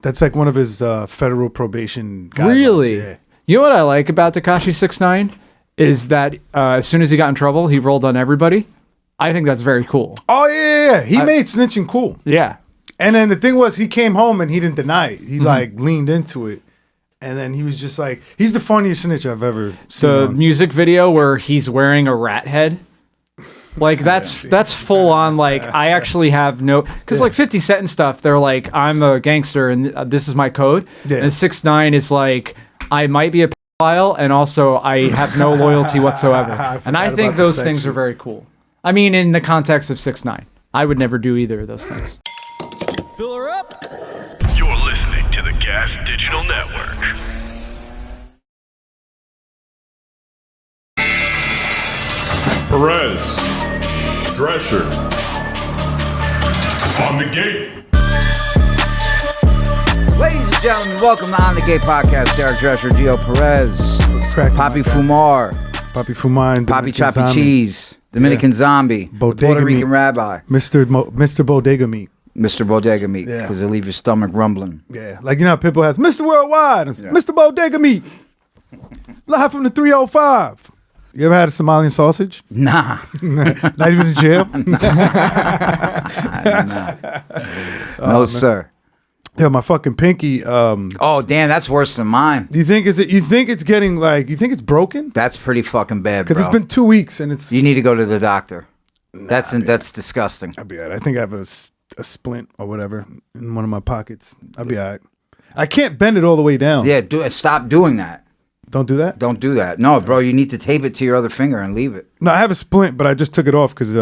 That's like one of his federal probation guidelines. Really? Yeah. You know what I like about Tekashi 6ix9ine is that as soon as he got in trouble, he rolled on everybody. I think that's very cool. Oh yeah. He made snitching cool. Yeah. And then the thing was, he came home and he didn't deny it. He like leaned into it, and then he was just like, he's the funniest snitch I've ever seen. The music video where he's wearing a rat head. Like that's full on. Like I actually have no, because like 50 Cent and stuff, they're like, I'm a gangster and this is my code. Yeah. And 6ix9ine is like, I might be a pedophile and also I have no loyalty whatsoever. And I think those things are very cool. I mean, in the context of 6ix9ine, I would never do either of those things. Fill her up. You're listening to the Gas Digital Network. Perez, Drescher, On the Gate. Ladies and gentlemen, welcome to On the Gate Podcast. Derek Drescher, Geo Perez, Papi Fumar, Papi Fumar, Papi Choppy Cheese, Dominican Zombie, Bodega Puerto Rican Meat. Rabbi, Mr. Bodega Meat. Mr. Bodega Meat, Yeah. because they leave your stomach rumbling. Yeah, like you know how people has Mr. Worldwide, and Mr. Bodega Meat, live from the 305. You ever had a Somalian sausage? Nah. Not even in jail. No, sir. Yeah, my fucking pinky. Oh, damn, that's worse than mine. Do you think you think it's getting like, you think it's broken? That's pretty fucking bad, bro. Because it's been 2 weeks and it's. You need to go to the doctor. That's disgusting. I'll be all right. I think I have a splint or whatever in one of my pockets. I'll be all right. I can't bend it all the way down. Yeah, stop doing that. Don't do that? Don't do that. No, bro, you need to tape it to your other finger and leave it. No, I have a splint, but I just took it off because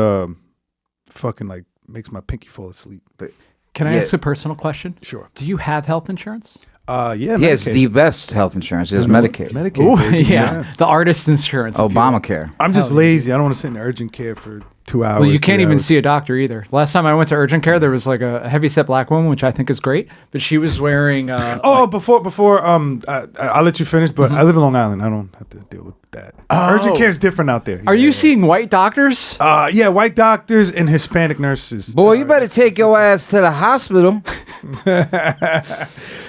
fucking like makes my pinky fall asleep. But Can I ask a personal question? Sure. Do you have health insurance? Yeah, yeah, it's Medicaid. the best health insurance. It's Medicaid. Medicaid. Ooh, baby, yeah. The artist insurance. if you will. Obamacare. I'm just lazy. I don't want to sit in urgent care for 2 hours. Well, you can't 3 even hours. see a doctor either. Last time I went to urgent care, there was like a heavyset black woman, which I think is great, but she was wearing. Before I'll let you finish, but I live in Long Island. I don't have to deal with that. Urgent care is different out there. Are you seeing white doctors? Yeah, white doctors and Hispanic nurses. Boy, you better take your ass to the hospital.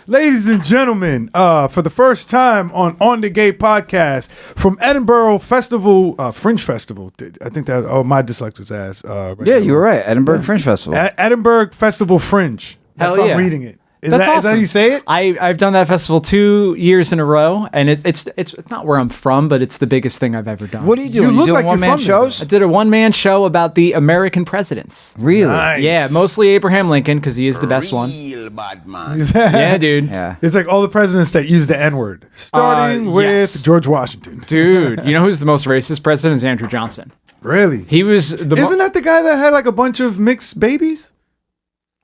Ladies and gentlemen, for the first time on the Gate podcast from Edinburgh Festival, Fringe Festival. I think that. Oh, my dyslexic ass. Right Yeah, now. you were right. Edinburgh Fringe Festival. Edinburgh Festival Fringe. That's Hell how yeah. I'm reading it. Is That's that awesome. how you say it? I've done that festival 2 years in a row, and it's not where I'm from, but it's the biggest thing I've ever done. What are you doing? You look doing like you're one-man from there, shows? I did a one-man show about the American presidents. Really? Nice. Yeah, mostly Abraham Lincoln because he is the best one. Yeah, dude. Yeah. It's like all the presidents that use the N-word, starting with yes. George Washington. Dude, you know who's the most racist president? Is Andrew Johnson. Really? He was the Isn't that the guy that had like a bunch of mixed babies?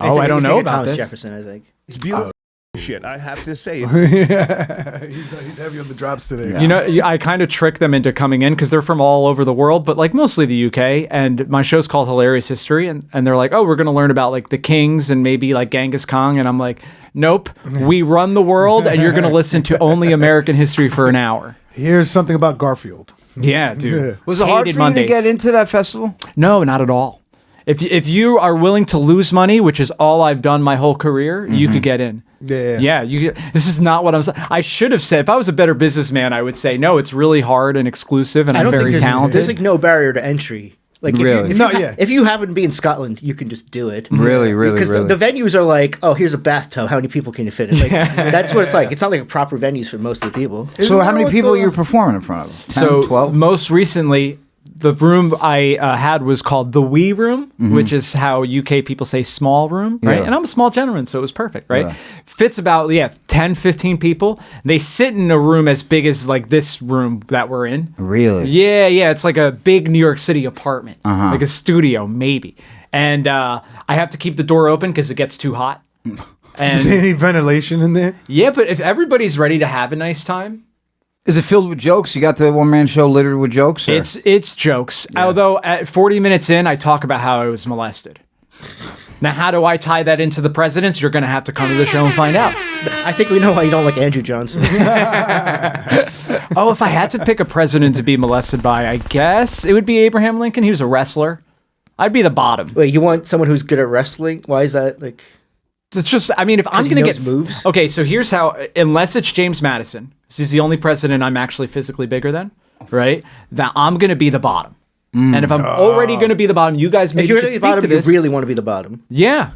Oh, I don't know about Thomas this. Jefferson, I think. It's beautiful shit, I have to say. Yeah, he's heavy on the drops today. You know, I kind of trick them into coming in because they're from all over the world, but like mostly the UK. And my show's called Hilarious History. And they're like, oh, we're going to learn about like the kings and maybe like Genghis Khan. And I'm like, nope, we run the world and you're going to listen to only American history for an hour. Here's something about Garfield. Yeah, dude. Yeah. Was it hard for Hated you Mondays. to get into that festival? No, not at all. If you are willing to lose money, which is all I've done my whole career, you could get in. Yeah. Yeah. This is not what I'm saying. I should have said, if I was a better businessman, I would say, no, it's really hard and exclusive, and I I'm don't think very talented. there's like no barrier to entry. Like Really? if you happen to be in Scotland, you can just do it. Really, really, Because really. the venues are like, oh, here's a bathtub. How many people can you fit in? Like, that's what it's like. It's not like a proper venues for most of the people. So how many people you were performing in front of? 10, So 12? most recently, the room I had was called the wee room, which is how UK people say small room, right? Yeah. And I'm a small gentleman, so it was perfect, right? Yeah. Fits about 10, 15 people. They sit in a room as big as like this room that we're in. Really? Yeah. It's like a big New York City apartment, like a studio, maybe. And I have to keep the door open because it gets too hot. Is And there any ventilation in there? yeah, but if everybody's ready to have a nice time, Is it filled with jokes? You got the one-man show littered with jokes? Or? it's jokes. Although at 40 minutes in, I talk about how I was molested. Now, how do I tie that into the presidents? You're going to have to come to the show and find out. I think we know why you don't like Andrew Johnson. Oh, if I had to pick a president to be molested by, I guess it would be Abraham Lincoln. He was a wrestler. I'd be the bottom. Wait, you want someone who's good at wrestling? Why is that? Like, It's just, I mean, if I'm he going to knows get moves? Okay, so here's how, unless it's James Madison, this is the only president I'm actually physically bigger than, right? That I'm going to be the bottom. And if I'm already going to be the bottom, you guys If maybe you're could going to speak be the bottom, to you this. really want to be the bottom. Yeah.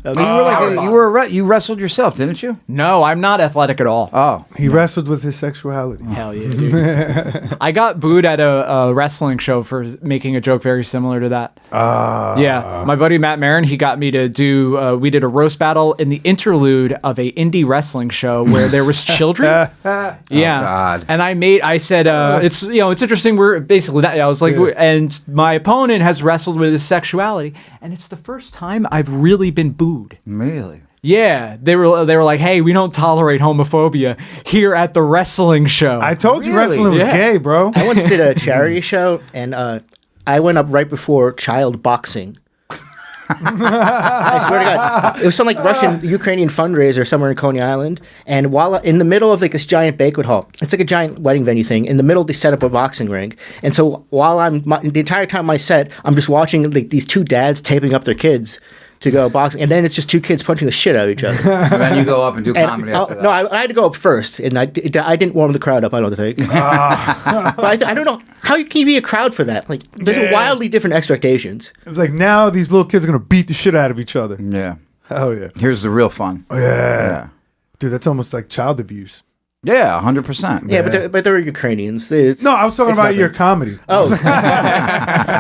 You wrestled yourself, didn't you? No, I'm not athletic at all. Oh, He wrestled with his sexuality. Hell yeah, dude. I got booed at a wrestling show for making a joke very similar to that. Yeah, my buddy Matt Marin, he got me to do. We did a roast battle in the interlude of a indie wrestling show where there was children. Yeah, God. and I said, it's it's interesting. We're basically that. I was like, and my opponent has wrestled with his sexuality, and it's the first time I've really been booed. really? Yeah, they were like, hey, we don't tolerate homophobia here at the wrestling show. I told you Really? wrestling was Yeah. gay, bro. I once did a charity show, and I went up right before child boxing. I swear to God, it was some like Russian Ukrainian fundraiser somewhere in Coney Island, and while in the middle of like this giant banquet hall, it's like a giant wedding venue thing. In the middle, they set up a boxing ring, and so while the entire time my set, I'm just watching like these two dads taping up their kids to go boxing, and then it's just two kids punching the shit out of each other. And then you go up and do And, comedy after that. no, I had to go up first, and I didn't warm the crowd up. I don't think. But I don't know how can you be a crowd for that. Like, there's wildly different expectations. It's like now these little kids are gonna beat the shit out of each other. Yeah. Hell yeah. Here's the real fun. Yeah. Dude, that's almost like child abuse. Yeah, 100%. Yeah, but they're Ukrainians. No, I was talking it's about nothing. your comedy. Oh,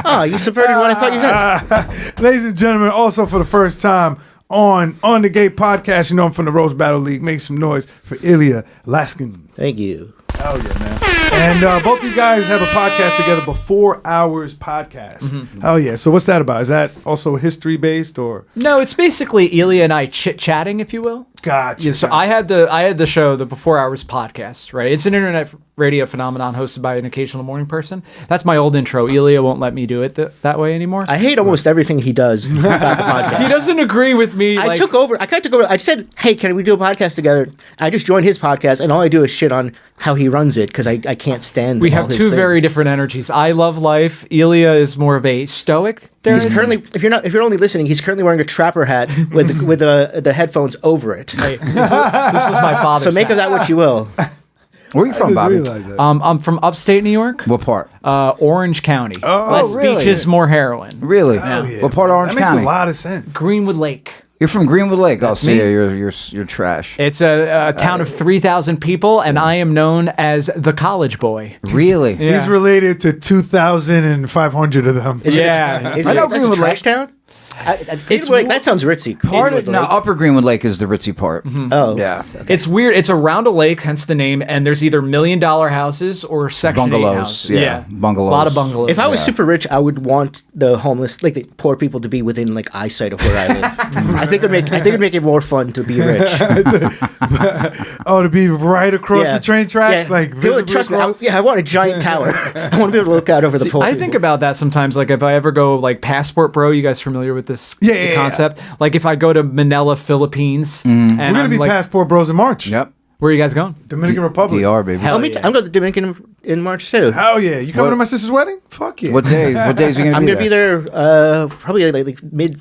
oh, you subverted what I thought you meant. Ladies and gentlemen, also for the first time on the Gate Podcast, you know I'm from the Rose Battle League. Make some noise for Ilya Laksin. Thank you. Hell yeah, man. And both you guys have a podcast together, Before Hours Podcast. Hell yeah. So what's that about? Is that also history based or? No, it's basically Ilya and I chit-chatting, if you will. Gotcha. Yeah, so I had the show, the Before Hours Podcast, right? It's an internet radio phenomenon hosted by an occasional morning person. That's my old intro. Ilya won't let me do it that way anymore. I hate almost everything he does about the podcast. He doesn't agree with me. I took over. I kind of took over. I said, "Hey, can we do a podcast together?" I just joined his podcast, and all I do is shit on how he runs it because I can't stand. We all have his two things. very different energies. I love life. Ilya is more of a stoic. He's currently, if you're only listening, he's currently wearing a trapper hat with the headphones over it. Hey, this was my father's So make of hat. that what you will. Where are you from, Bobby? I'm from upstate New York. What part? Orange County. Less really? beaches, more heroin. Really? Oh, yeah. What part of Orange That makes County? a lot of sense. Greenwood Lake. You're from Greenwood Lake. Oh, so me. yeah, you're trash. It's a town of 3,000 people, and I am known as the college boy. Really? Yeah. He's related to 2,500 of them. Is Yeah. it, is I it, know that's a Greenwood trash Lake. town? That sounds ritzy. Part of, Greenwood no, Lake. Upper Greenwood Lake is the ritzy part. Oh, Yeah. It's weird. It's around a lake, hence the name, and there's either $1 million houses or Section 8 Bungalows, houses. yeah. Bungalows. A lot of bungalows. If I was super rich, I would want the homeless, like the poor people, to be within like eyesight of where I live. I think it'd make it more fun to be rich. Oh, to be right across the train tracks, Yeah. like People would visibly trust me. across? I want a giant tower. I want to be able to look out over the See, pool. I think about that sometimes. Like if I ever go like Passport Bro, you guys familiar with this Yeah. concept? Like if I go to Manila, Philippines, and We're gonna I'm be like, Passport Bros in March. Yep. where are you guys going? Dominican Republic. DR, baby. Hell I'm yeah. going to the Dominican in March too. Hell yeah. You coming What- to my sister's wedding? Fuck yeah. What days? What days are you I'm gonna going be to be there probably like mid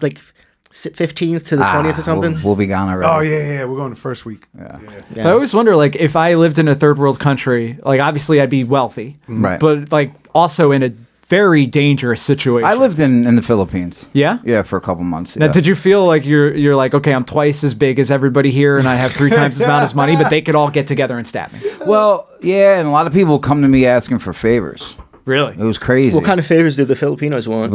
15th to the 20th or something. We'll be gone already. Oh yeah. We're going the first week. Yeah. Yeah. I always wonder, like, if I lived in a third world country, like, obviously I'd be wealthy, Right. but like also in a very dangerous situation. I lived in the Philippines. Yeah. Yeah, for a couple months. Now, yeah. did you feel like you're like, okay, I'm twice as big as everybody here, and I have 3 times as amount as money, but they could all get together and stab me? Well, yeah, and a lot of people come to me asking for favors. Really? It was crazy. What kind of favors did the Filipinos want?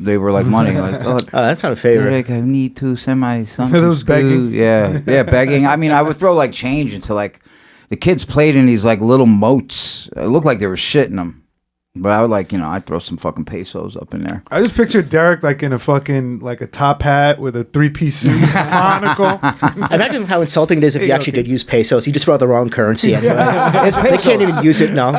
They were like money. Like, oh, That's not a favor. Derek, I need to send my son Are to those school. begging? Yeah, begging. I mean, I would throw like change into like the kids played in these like little moats. It looked like there was shit in them, but I would like I'd throw some fucking pesos up in there. I just pictured Derek like in a fucking like a top hat with a 3-piece suit, monocle. Imagine how insulting it is if you actually did use pesos. You just brought the wrong currency. Anyway. It's They can't even use it now.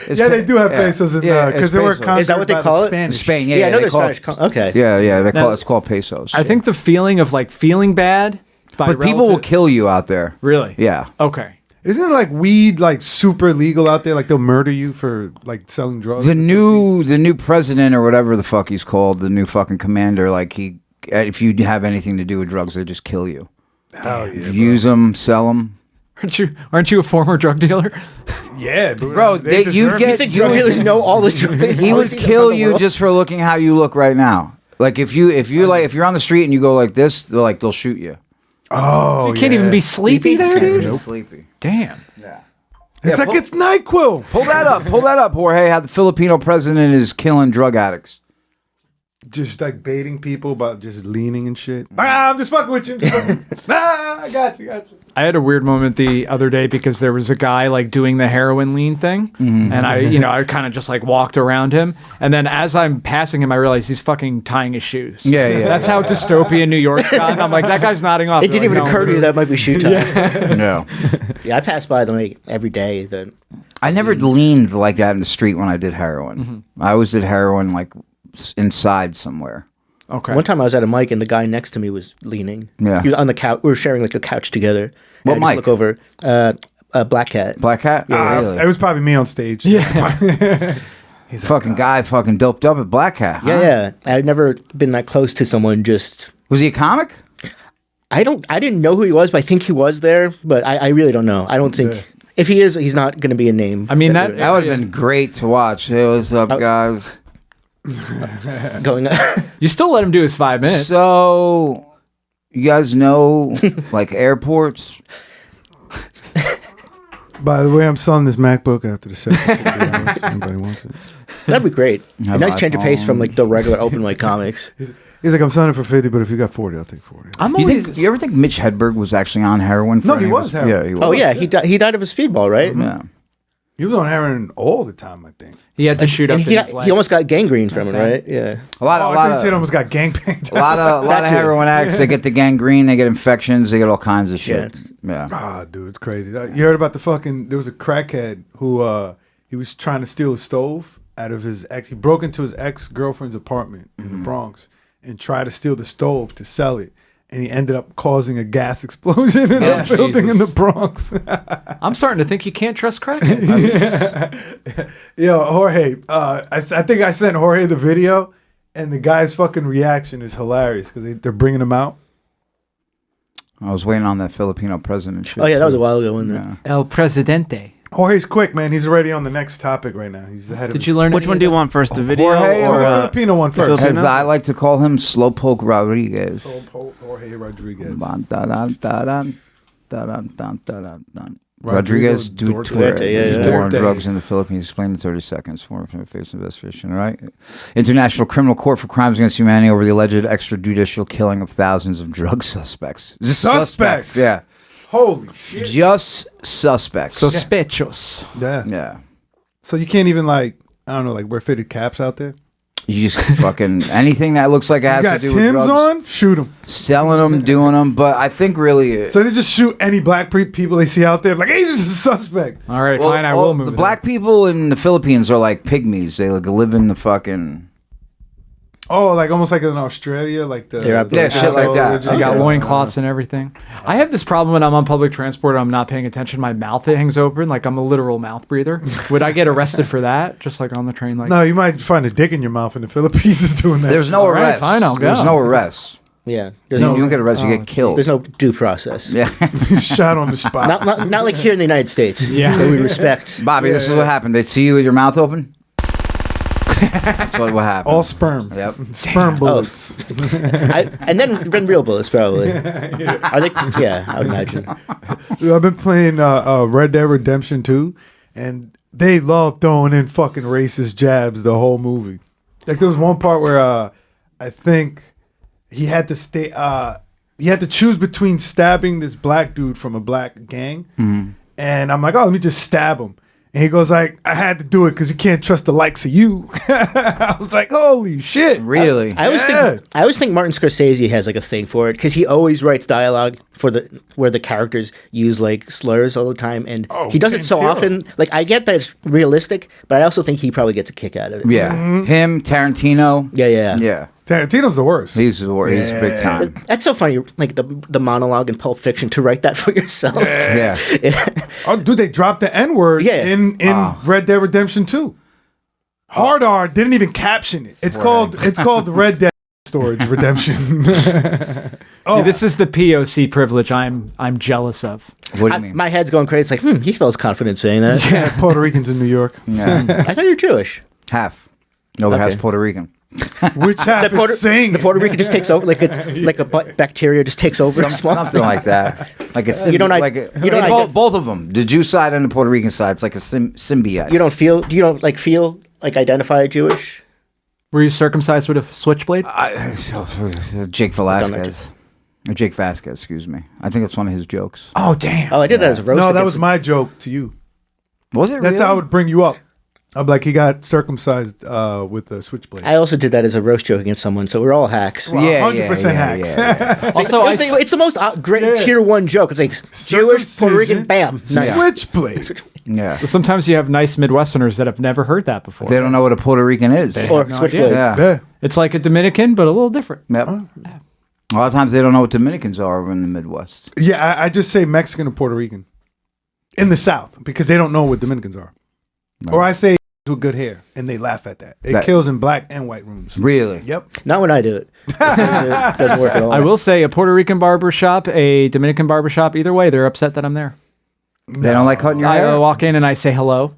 Yeah, they do have pesos in because it's they were pesos. conquered Is that what they by call the it? Spanish. Spain, Yeah, I know they there's call Spanish. it- Okay. Yeah, they Now- call it's called pesos. I think the feeling of like feeling bad by but people will relative- kill you out there. Really? Yeah. Okay. Isn't it like weed like super legal out there? Like they'll murder you for like selling drugs. The new president or whatever the fuck he's called, the new fucking commander, like if you have anything to do with drugs, they just kill you. Hell yeah, Use them, sell them. Aren't you a former drug dealer? Yeah, Bro, they you deserve get- it. You think drug dealers know all the drug things? He would kill you just for looking how you look right now. Like if you're on the street and you go like this, they'll shoot you. Oh, You can't even be sleepy there, dude. You're sleepy. Damn. It's like it's NyQuil. Pull that up, Jorge. How the Filipino president is killing drug addicts. Just like baiting people about just leaning and shit. I'm just fucking with you. I got you. I had a weird moment the other day because there was a guy like doing the heroin lean thing, and I kind of just like walked around him, and then as I'm passing him, I realized he's fucking tying his shoes. Yeah. That's how dystopian New York's gotten. I'm like, that guy's nodding off. It didn't even occur to you that might be shoe time. No. Yeah, I pass by them like, every day. Then I never leaned like that in the street when I did heroin. I always did heroin like inside somewhere. Okay. one time I was at a mic and the guy next to me was leaning. Yeah. He was on the couch. We were sharing like a couch together. What and I mic? just look over. Black Cat. Black Hat? Really? It was probably me on stage. Yeah. He's like, Fucking guy fucking doped up at Black Hat. Huh? Yeah. I'd never been that close to someone. Just Was he a comic? I didn't know who he was, but I think he was there. But I really don't know. I don't think if he is, he's not going to be a name. I mean, that That would have been great to watch. Hey, what's up, guys? going. you still let him do his 5 minutes. So, you guys know, like airports? By the way, I'm selling this MacBook after the set. Anybody wants it? That'd be great. A Have nice change of pace from iPhone. like the regular open mic comics. He's like, I'm selling it for 50, but if you got 40, I'll take 40. You ever think Mitch Hedberg was actually on heroin? For No, he any of was his- heroin. Yeah, he was. Oh yeah, he died of a speedball, right? Yeah. He was on heroin all the time, I think. He had to shoot up And in his legs. he almost got gangrene from it, right? Yeah. A lot Oh, of, I thought you said almost got gangbanged. a lot of heroin addicts. They get the gangrene, they get infections, they get all kinds of shit. Yeah. Ah, dude, it's crazy. You heard about the fucking? There was a crackhead who he was trying to steal a stove out of his ex. He broke into his ex-girlfriend's apartment in the Bronx and tried to steal the stove to sell it, and he ended up causing a gas explosion in a building in the Bronx. I'm starting to think you can't trust crackheads. Yo, Jorge, I think I sent Jorge the video, and the guy's fucking reaction is hilarious because they're bringing him out. I was waiting on that Filipino president shit. Oh yeah, that was a while ago, wasn't it? El Presidente. Jorge's quick, man. He's already on the next topic right now. He's ahead of Did his- you learn Which any one of do you that? want first, the video Jorge Oh, or the Filipino one first. Filipino? As I like to call him, Slowpoke Rodriguez. Jorge Rodriguez. Rodriguez Rodrigo Duterte. yeah. War on Duterte. drugs in the Philippines. Explained in 30 seconds. Former face investigation. All right. International Criminal Court for Crimes Against Humanity over the alleged extrajudicial killing of thousands of drug suspects. Just Suspects? Yeah. Holy shit. Just suspects. Sospechos. Yeah. Yeah. So you can't even like, I don't know, like wear fitted caps out there? You just fucking anything that looks like it He's has got to do with Tim's drugs. on, shoot him. Selling them, doing them. But I think really. So they just shoot any black people they see out there. Like, hey, this is a suspect. All right, Well, fine. I all will move. The it black people in the Philippines are like pygmies. They like live in the fucking. Oh, like almost like in Australia, like the They're up Yeah, shit like that. They got Yeah. loincloths and everything. I have this problem when I'm on public transport and I'm not paying attention. My mouth it hangs open like I'm a literal mouth breather. Would I get arrested for that? Just like on the train, like No, you might find a dick in your mouth in the Philippines is doing that. There's no All right, arrest. fine, I'll There's go. no arrest. Yeah. You don't get arrested. You get killed. There's no due process. Yeah. He's shot on the spot. Not like here in the United States. Yeah. Where we respect. Bobby, this is what happened. They see you with your mouth open. That's what happened. All sperm. Yep. Sperm bullets. And then real bullets probably. Are they? Yeah, I would imagine. Dude, I've been playing Red Dead Redemption 2, and they love throwing in fucking racist jabs the whole movie. Like there was one part where I think he had to stay. He had to choose between stabbing this black dude from a black gang, and I'm like, oh, let me just stab him. And he goes like, I had to do it because you can't trust the likes of you. I was like, holy shit. Really? I always think Martin Scorsese has like a thing for it because he always writes dialogue for where the characters use like slurs all the time, and he does it so Tarantino. often. Like I get that it's realistic, but I also think he probably gets a kick out of it. Yeah. Him, Tarantino. Yeah. Yeah. Tarantino's the worst. He's big time. That's so funny. Like the monologue in Pulp Fiction to write that for yourself. Yeah. Oh, dude, they dropped the N word in Red Dead Redemption 2. Hard R didn't even caption it. It's called Red Dead storage redemption. See, this is the POC privilege I'm jealous of. What do you mean? My head's going crazy. It's like, he feels confident saying that. Yeah, Puerto Ricans in New York. Yeah. I thought you were Jewish. Half. No, Okay. half's Puerto Rican. Which half is saying The Puerto Rican just takes over, like a bacteria just takes over. Something like that. Like a You don't like a, you don't both of them. The Jew side and the Puerto Rican side. It's like a symbiote. You don't feel identify Jewish? Were you circumcised with a switchblade? Jake Velasquez. Or Jake Vasquez, excuse me. I think that's one of his jokes. Oh, damn. Oh, I did that as a roast. No, that against- was my joke to you. Was it That's really? how I would bring you up. I'm like, he got circumcised with a switchblade. I also did that as a roast joke against someone, so we're all hacks. Well, 100% hacks. Also, It's the most great tier 1 joke. It's like Jewish, Puerto Rican, bam. Nice. Switchblade. Yeah. Sometimes you have nice Midwesterners that have never heard that before. They don't know what a Puerto Rican is. Or no switchblade. idea. Yeah. Yeah. It's like a Dominican, but a little different. Yep. A lot of times they don't know what Dominicans are over in the Midwest. Yeah, I just say Mexican or Puerto Rican in the South because they don't know what Dominicans are. Or I say with good hair and they laugh at that. It kills in black and white rooms. Really? Yep. Not when I do it. It doesn't work at all. I will say a Puerto Rican barbershop, a Dominican barbershop, either way, they're upset that I'm there. They don't like cutting your I hair? walk in and I say hello.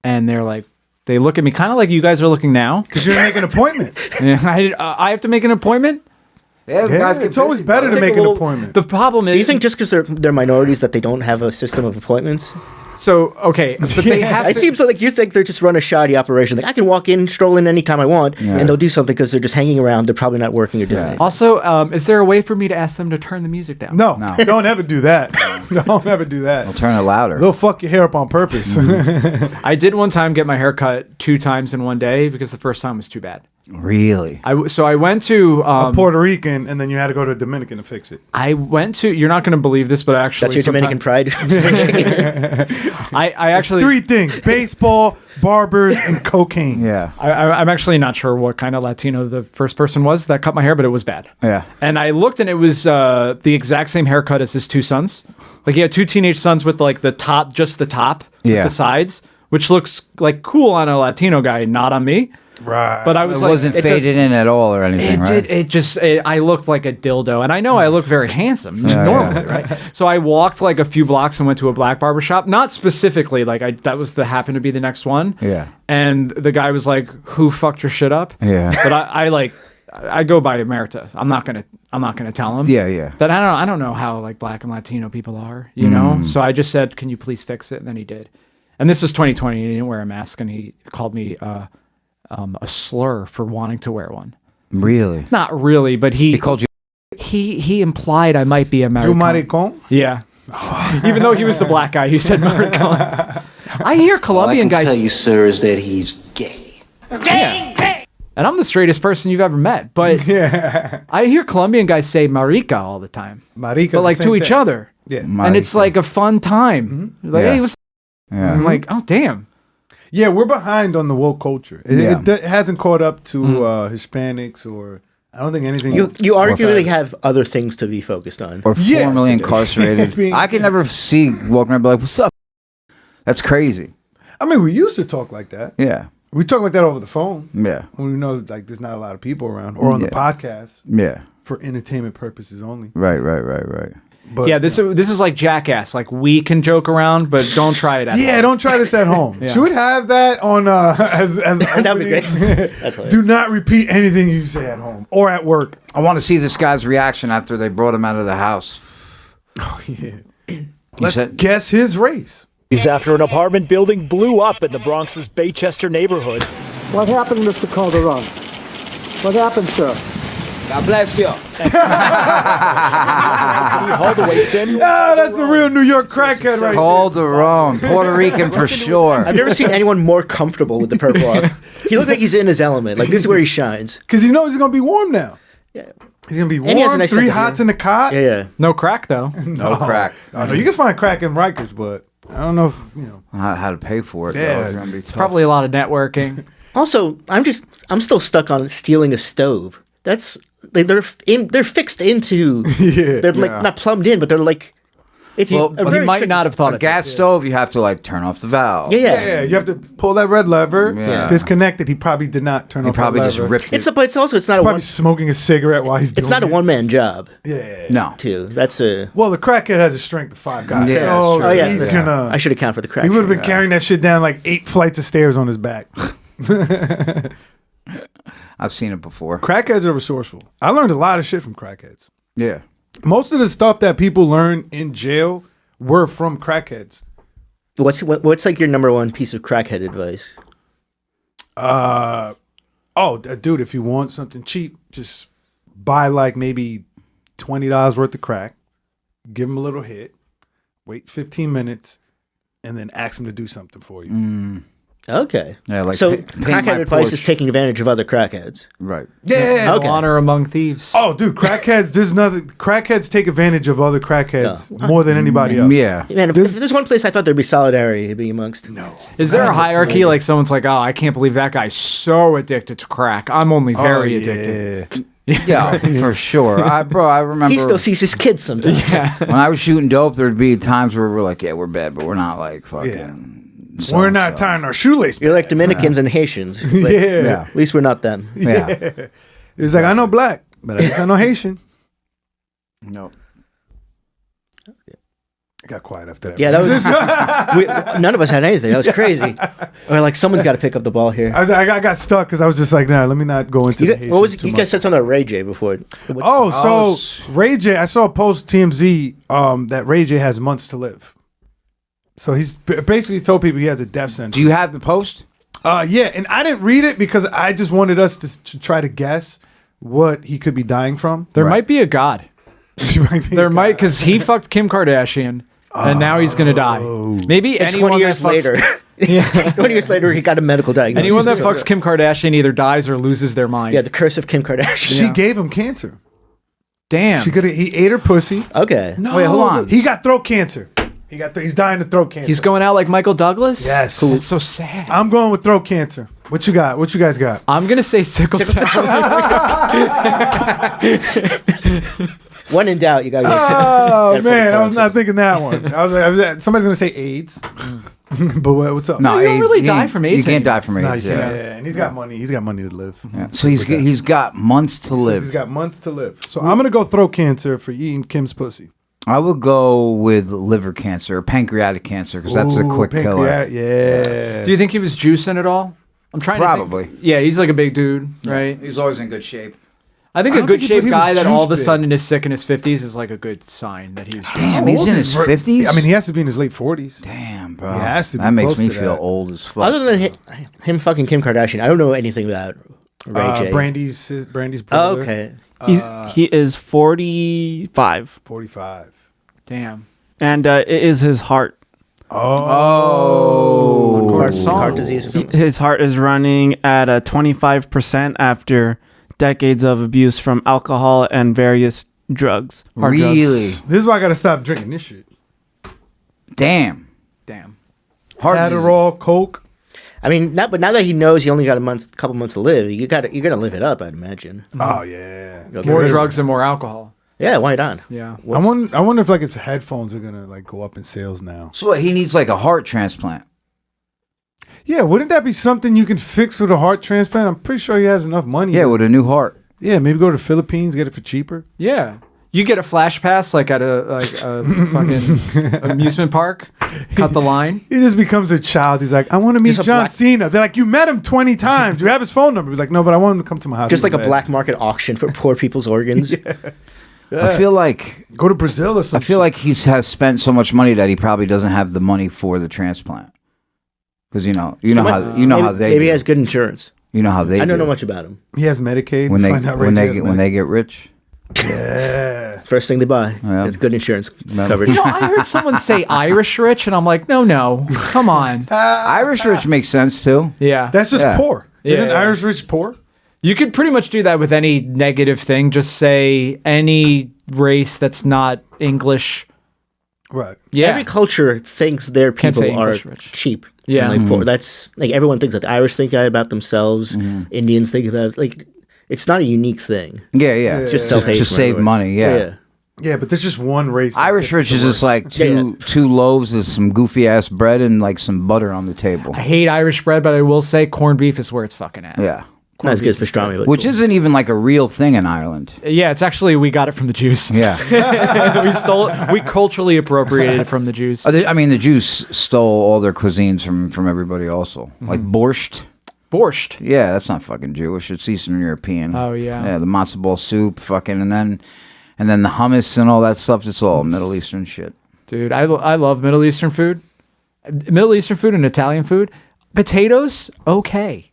And they're like, they look at me kind of like you guys are looking now. Because you're making an appointment. And I have to make an appointment? Yeah, Yeah, guys get it's always busy, better bro. to Take make a an little- appointment. The problem is... Do you think just because they're minorities that they don't have a system of appointments? So, okay, but they have It to... seems like you think they're just run a shoddy operation. Like I can walk in, stroll in anytime I want, and they'll do something because they're just hanging around. They're probably not working or doing anything. Also, is there a way for me to ask them to turn the music down? No, No. don't ever do that. Don't ever do that. They'll turn it louder. They'll fuck your hair up on purpose. I did one time get my hair cut 2 times in one day because the first time was too bad. Really? So I went to... a Puerto Rican, and then you had to go to a Dominican to fix it. I went to... You're not going to believe this, but actually... That's your Dominican pride. I actually... 3 things: baseball, barbers, and cocaine. Yeah. I'm actually not sure what kind of Latino the first person was that cut my hair, but it was bad. Yeah. And I looked and it was the exact same haircut as his 2 sons. Like he had 2 teenage sons with like the top, just the top, with Yeah. the sides, which looks like cool on a Latino guy, not on me. Right. But I was It like, wasn't faded in at all or anything, right? I looked like a dildo, and I know I look very handsome normally, right? So I walked like a few blocks and went to a black barbershop, not specifically, like happened to be the next one. Yeah. And the guy was like, "Who fucked your shit up?" Yeah. But I go by Emerita. I'm not gonna tell him. Yeah, yeah. But I don't know how like black and Latino people are, you know. So I just said, "Can you please fix it?" And then he did. And this was 2020. And he didn't wear a mask, and he called me a slur for wanting to wear one. Really? Not really, but he called you. he implied I might be You American. maricon? Yeah. Even though he was the black guy, he said maricon. I hear Colombian All I can guys. tell you, sir, is that he's gay. And I'm the straightest person you've ever met, but I hear Colombian guys say marica all the time, Marica's but like the to same each thing. other. Yeah. And it's like a fun time. Like, Yeah. hey, what's Yeah. I'm like, oh damn. Yeah, we're behind on the woke culture. Yeah. It hasn't caught up to Hispanics or I don't think anything. you arguably have other things to be focused on. Or Yeah. formerly incarcerated. Being- I can never see walking around and be like, "What's up?" That's crazy. I mean, we used to talk like that. Yeah. We talk like that over the phone. Yeah. When we know like there's not a lot of people around, or on the podcast Yeah. for entertainment purposes only. Right. But Yeah, this is like Jackass. Like we can joke around, but don't try it. At yeah, home. don't try this at home. Should we have that on as That'd be great. opening? That's hilarious. Do not repeat anything you say at home or at work. I want to see this guy's reaction after they brought him out of the house. Oh yeah. Let's said- guess his race. He's after an apartment building blew up in the Bronx's Baychester neighborhood. What happened, Mr. Calderon? What happened, sir? God bless you. Holdaway Samuel. Ah, that's a real New York crackhead right Calderon, Puerto Rican for sure. I've never seen anyone more comfortable with the purple arc. He looks like he's in his element. Like this is where he shines. because he knows he's gonna be warm now. Yeah. He's gonna be And he has a warm. nice 3 sense of hots humor. in the cot. Yeah. No crack though. No crack. I know you can find crack in Rikers, but I don't know if you know. How to pay for it? Yeah. though. It's gonna be tough. Probably a lot of networking. Also, I'm still stuck on stealing a stove. That's they're fixed into. Yeah. They're like not plumbed in, but they're like It's Well, a very He might tricky- not have thought A of gas stove, you have to like turn off the valve. Yeah, you have to pull that red lever, Yeah. disconnect it. He probably did not turn He off probably that just lever. ripped it. But it's also not a Probably one. smoking a cigarette while he's doing It's not a it. one-man job. Yeah. No. Too. That's a. Well, the crackhead has a strength of 5 guys. Yeah, so sure. Oh yeah. he's yeah. gonna. I should account for the crack. He would have been carrying that shit down like 8 flights of stairs on his back. I've seen it before. Crackheads are resourceful. I learned a lot of shit from crackheads. Yeah. Most of the stuff that people learn in jail were from crackheads. What's like your number one piece of crackhead advice? Dude, if you want something cheap, just buy like maybe $20 worth of crack, give him a little hit, wait 15 minutes, and then ask him to do something for you. Okay. Yeah, like so paint my crackhead advice is porch. taking advantage of other crackheads. Right. Yeah. Okay. honor among thieves. Oh, dude, crackheads. There's nothing. Crackheads take advantage of other crackheads more than anybody else. Yeah. Man, if there's one place I thought there'd be solidarity be amongst. No. Is there a hierarchy? Like someone's like, oh, I can't believe that guy's so addicted to crack. I'm only very addicted. Yeah, for sure. I remember. He still sees his kids sometimes. when I was shooting dope, there'd be times where we're like, yeah, we're bad, but we're not like fucking. We're not tying our shoelace. You're like Dominicans and Haitians. It's like, Yeah. At least we're not them. Yeah. It's like, I know black, but I know Haitian. No. I got quiet after that. Yeah, that was. None of us had anything. That was crazy. Or like someone's got to pick up the ball here. I got stuck because I was just like, nah, let me not go into the What was Haitians too you much. guys said something about Ray J before? Ray J, I saw a post TMZ that Ray J has months to live. So he's basically told people he has a death sentence. Do you have the post? Yeah, and I didn't read it because I just wanted us to try to guess what he could be dying from. There might be a god. There might, because he fucked Kim Kardashian, and now he's gonna die. Maybe And anyone 20 years that fucks, later. 20 years later, he got a medical diagnosis. anyone that fucks Kim Kardashian either dies or loses their mind. Yeah, the curse of Kim Kardashian. She gave him cancer. Damn. He ate her pussy. Okay. No, Wait, hold on. He got throat cancer. He's dying of throat cancer. He's going out like Michael Douglas? Yes. It's so sad. I'm going with throat cancer. What you got? What you guys got? I'm going to say sickle cell. When in doubt, you got to Oh man, I was not thinking that one. I was like, somebody's gonna say AIDS. But what's up? No, you don't AIDS, really die from AIDS You can't anymore. die from No, AIDS. you can't. yeah. Yeah, and he's got money. He's got money to live. Yeah. So he's got months to Says live. He's got months to live. So I'm gonna go throat cancer for eating Kim's pussy. I would go with liver cancer or pancreatic cancer because that's a quick killer. Yeah. Do you think he was juicing at all? I'm trying Probably. to think. Yeah, he's like a big dude, right? He's always in good shape. I think I a don't good think he- but shaped he was guy that all of a juice big. sudden is sick in his 50s is like a good sign that he was juicing. Damn, he's in his 50s? I mean, he has to be in his late 40s. Damn, bro. He has to be that makes close me to feel that. old as fuck. Other than him fucking Kim Kardashian, I don't know anything about Ray J. Brandy's Oh, brother. okay. He is 45, 45. Damn. and it is his heart. Heart disease or something. His heart is running at a 25% after decades of abuse from alcohol and various drugs. Hard drugs. Really? This is why I gotta stop drinking this shit. Damn. Damn. Heart disease. Adderall, Coke. I mean, now that he knows he only got a couple months to live, you're gonna live it up, I'd imagine. Oh yeah. Get More rid of drugs and more alcohol. Yeah, why not? Yeah. I wonder if like his headphones are gonna like go up in sales now. So what, he needs like a heart transplant. Yeah, wouldn't that be something you can fix with a heart transplant? I'm pretty sure he has enough money. Yeah, with a new heart. Yeah, maybe go to the Philippines, get it for cheaper. Yeah. You get a flash pass like at a fucking amusement park. Cut the line. He just becomes a child. He's like, I want to meet Just a John black- Cena. They're like, you met him 20 times. You have his phone number. He's like, no, but I want him to come to my house. Just like a Man. black market auction for poor people's organs. I feel like Go to Brazil or I something. feel like he has spent so much money that he probably doesn't have the money for the transplant. Because how maybe, how they maybe do. he has good insurance. You know how they I don't do. know much about him. he has Medicaid. when they Find out when Ray they J has get rich. Yeah. First thing they buy, Yeah. good insurance No. coverage. You know, I heard someone say Irish rich, and I'm like, no, come on. Irish rich makes sense too. Yeah. That's just Yeah. poor. Isn't Yeah. Irish rich poor? You could pretty much do that with any negative thing. Just say any race that's not English. Right. Yeah. Every culture thinks their Can't say people are English rich. cheap. Yeah. And, like, poor. That's like everyone thinks that. The Irish think that about themselves. Indians think about like it's not a unique thing. Yeah. It's just self-hate. Just from save everywhere. money. Yeah. Yeah, but there's just one race. Irish rich is just like two loaves of some goofy ass bread and like some butter on the table. I hate Irish bread, but I will say corned beef is where it's fucking at. Yeah. Not as good as pastrami, but which isn't even like a real thing in Ireland. Yeah, it's actually, we got it from the Jews. Yeah. We stole it. We culturally appropriated it from the Jews. I mean, the Jews stole all their cuisines from everybody also. Like borscht. Borscht? Yeah, that's not fucking Jewish. It's Eastern European. Oh, yeah. Yeah, the matzo ball soup, fucking, and then the hummus and all that stuff. It's all Middle Eastern shit. Dude, I love Middle Eastern food. Middle Eastern food and Italian food. Potatoes, okay.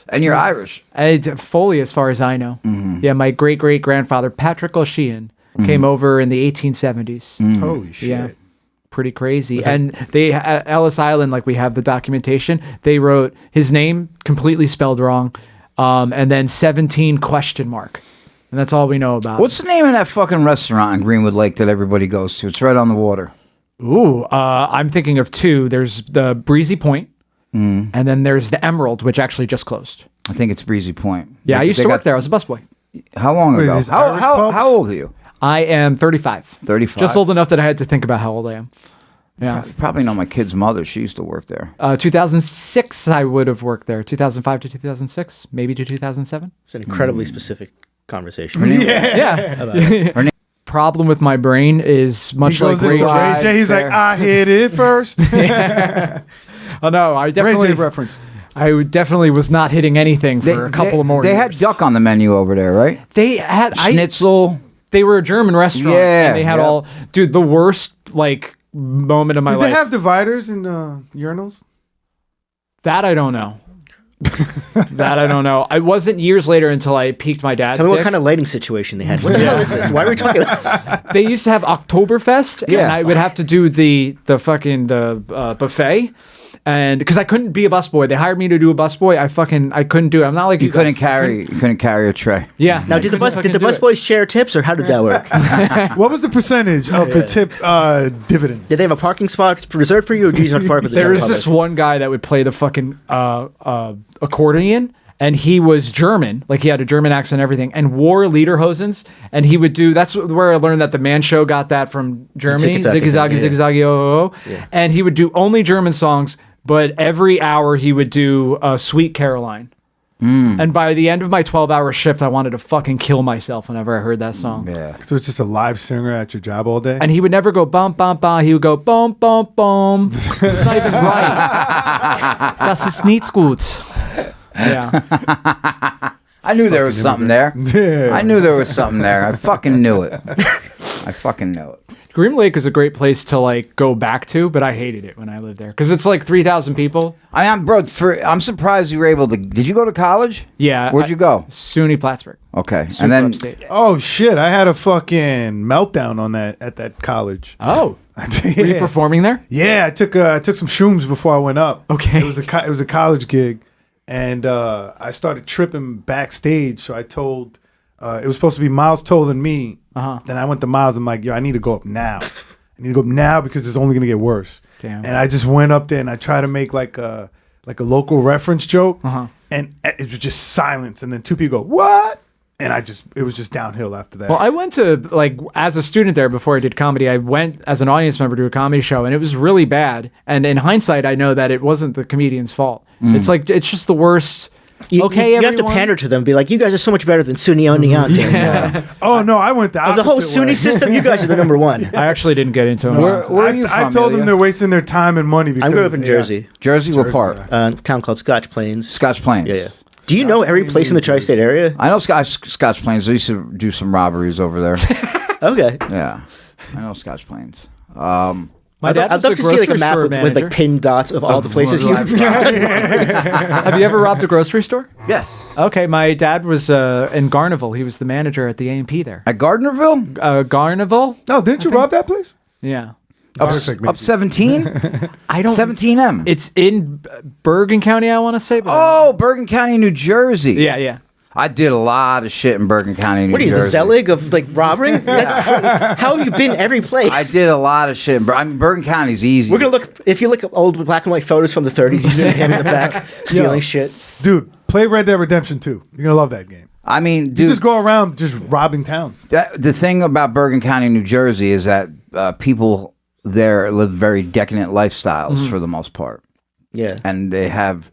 And you're Irish. It's fully, as far as I know. Yeah, my great-great-grandfather, Patrick Sheehan, came over in the 1870s. Holy shit. Yeah, pretty crazy. And they, at Ellis Island, like we have the documentation, they wrote his name completely spelled wrong, and then 17 question mark. And that's all we know about What's the name of that fucking restaurant in Greenwood Lake that everybody goes to? It's right on the water. Ooh, I'm thinking of two. There's the Breezy Point, and then there's the Emerald, which actually just closed. I think it's Breezy Point. Yeah, I used to work there. I was a busboy. How long ago? How old are you? I am 35. 35. Just old enough that I had to think about how old I am. Yeah. You probably know my kid's mother. She used to work there. 2006, I would have worked there. 2005 to 2006, maybe to 2007. It's an incredibly specific conversation. Yeah. Problem with my brain is much He like goes into Ray J. He's like, I hit it first. Oh no, I definitely Ray J reference. I definitely was not hitting anything for a couple of more They years. had duck on the menu over there, right? They had Schnitzel. They were a German restaurant. Yeah, And they had all, dude, the worst like moment of my Did life. they have dividers in urinals? That I don't know. That I don't know. It wasn't years later until I peaked my dad's Tell me what dick. kind of lighting situation they had. What the hell is this? Why are we talking about this? They used to have Oktoberfest, and I would have to do the buffet, and because I couldn't be a busboy, they hired me to do a busboy. I couldn't do it. I'm not like you couldn't carry a tray. Yeah. Now, did the busboys share tips, or how did that work? What was the percentage of the tip dividends? Did they have a parking spot reserved for you, or did you just have to park with the There general was this public? one guy that would play the fucking accordion, and he was German, like he had a German accent and everything, and wore lederhosens, and he would do, that's where I learned that the Man Show got that from Germany, Ziggy Zaggy, Ziggy Zaggy, oh, oh, oh. And he would do only German songs, but every hour he would do Sweet Caroline. And by the end of my 12-hour shift, I wanted to fucking kill myself whenever I heard that song. Yeah. So it's just a live singer at your job all day? And he would never go bum bum bum. He would go bum bum bum. It's not even right. Das ist nicht gut. Yeah. I knew there was something there. Yeah. I knew there was something there. I fucking knew it. Green Lake is a great place to like go back to, but I hated it when I lived there because it's like 3,000 people. I'm surprised you were able to. Did you go to college? Yeah. Where'd you go? SUNY Plattsburgh. Okay, Super and then upstate. Oh shit! I had a fucking meltdown on that at that college. Oh, were you performing there? Yeah, I took some shrooms before I went up. Okay, it was a college gig, and I started tripping backstage. So I told it was supposed to be Miles told than me. Then I went to Miles. I'm like, yo, I need to go up now. I need to go up now because it's only gonna get worse. Damn. And I just went up there and I tried to make like a local reference joke, and it was just silence. And then two people go, "What?" And it was just downhill after that. Well, I went to, like, as a student there before I did comedy, I went as an audience member to a comedy show, and it was really bad. And in hindsight, I know that it wasn't the comedian's fault. It's like, it's just the worst. You have to pander to them, be like, you guys are so much better than SUNY Oneonta. Oh, no, I went the Of the whole opposite way. SUNY system, you guys are the number one. I actually didn't get into it. where are you from? I told them Ilya? they're wasting their time and money. Because, I grew up in Jersey. Jersey, what part? A town called Scotch Plains. Scotch Plains. Yeah. Do you know every place in the tri-state area? I know Scotch Plains. I used to do some robberies over there. Okay. Yeah, I know Scotch Plains. My dad I'd was love a to see like a grocery map store with manager. like pinned dots of all the places you've Have you ever robbed a grocery store? Yes. Okay, my dad was in Garneville. He was the manager at the A&P there. At Gardnerville? Garneville? Oh, didn't you rob that place? Yeah. Up 17? I don't. 17M. It's in Bergen County, I want to say. But Oh, Bergen County, New Jersey. yeah. I did a lot of shit in Bergen County, New What are you, Jersey. the Zelig of like robbery? How have you been every place? I did a lot of shit. Bergen County's easy. We're gonna look. If you look at old black and white photos from the 30s, you see him in the back stealing shit. Dude, play Red Dead Redemption 2. You're going to love that game. I mean, You dude, just go around just robbing towns. the thing about Bergen County, New Jersey, is that people there live very decadent lifestyles for the most part. Yeah. And they have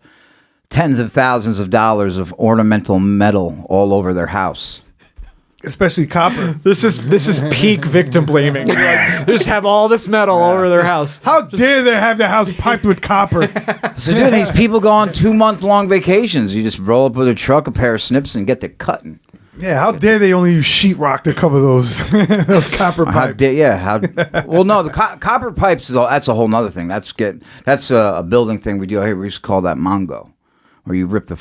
tens of thousands of dollars of ornamental metal all over their house. Especially copper. This is peak victim blaming. Like, they just have all this metal all over their house. How dare they have their house piped with copper? So, dude, these people go on 2-month-long vacations. You just roll up with a truck, a pair of snips, and get to cutting. Yeah, how dare they only use sheetrock to cover those those copper pipes? Well, no, the copper pipes that's a whole nother thing. That's a building thing we do here. We used to call that Mongo, where you rip the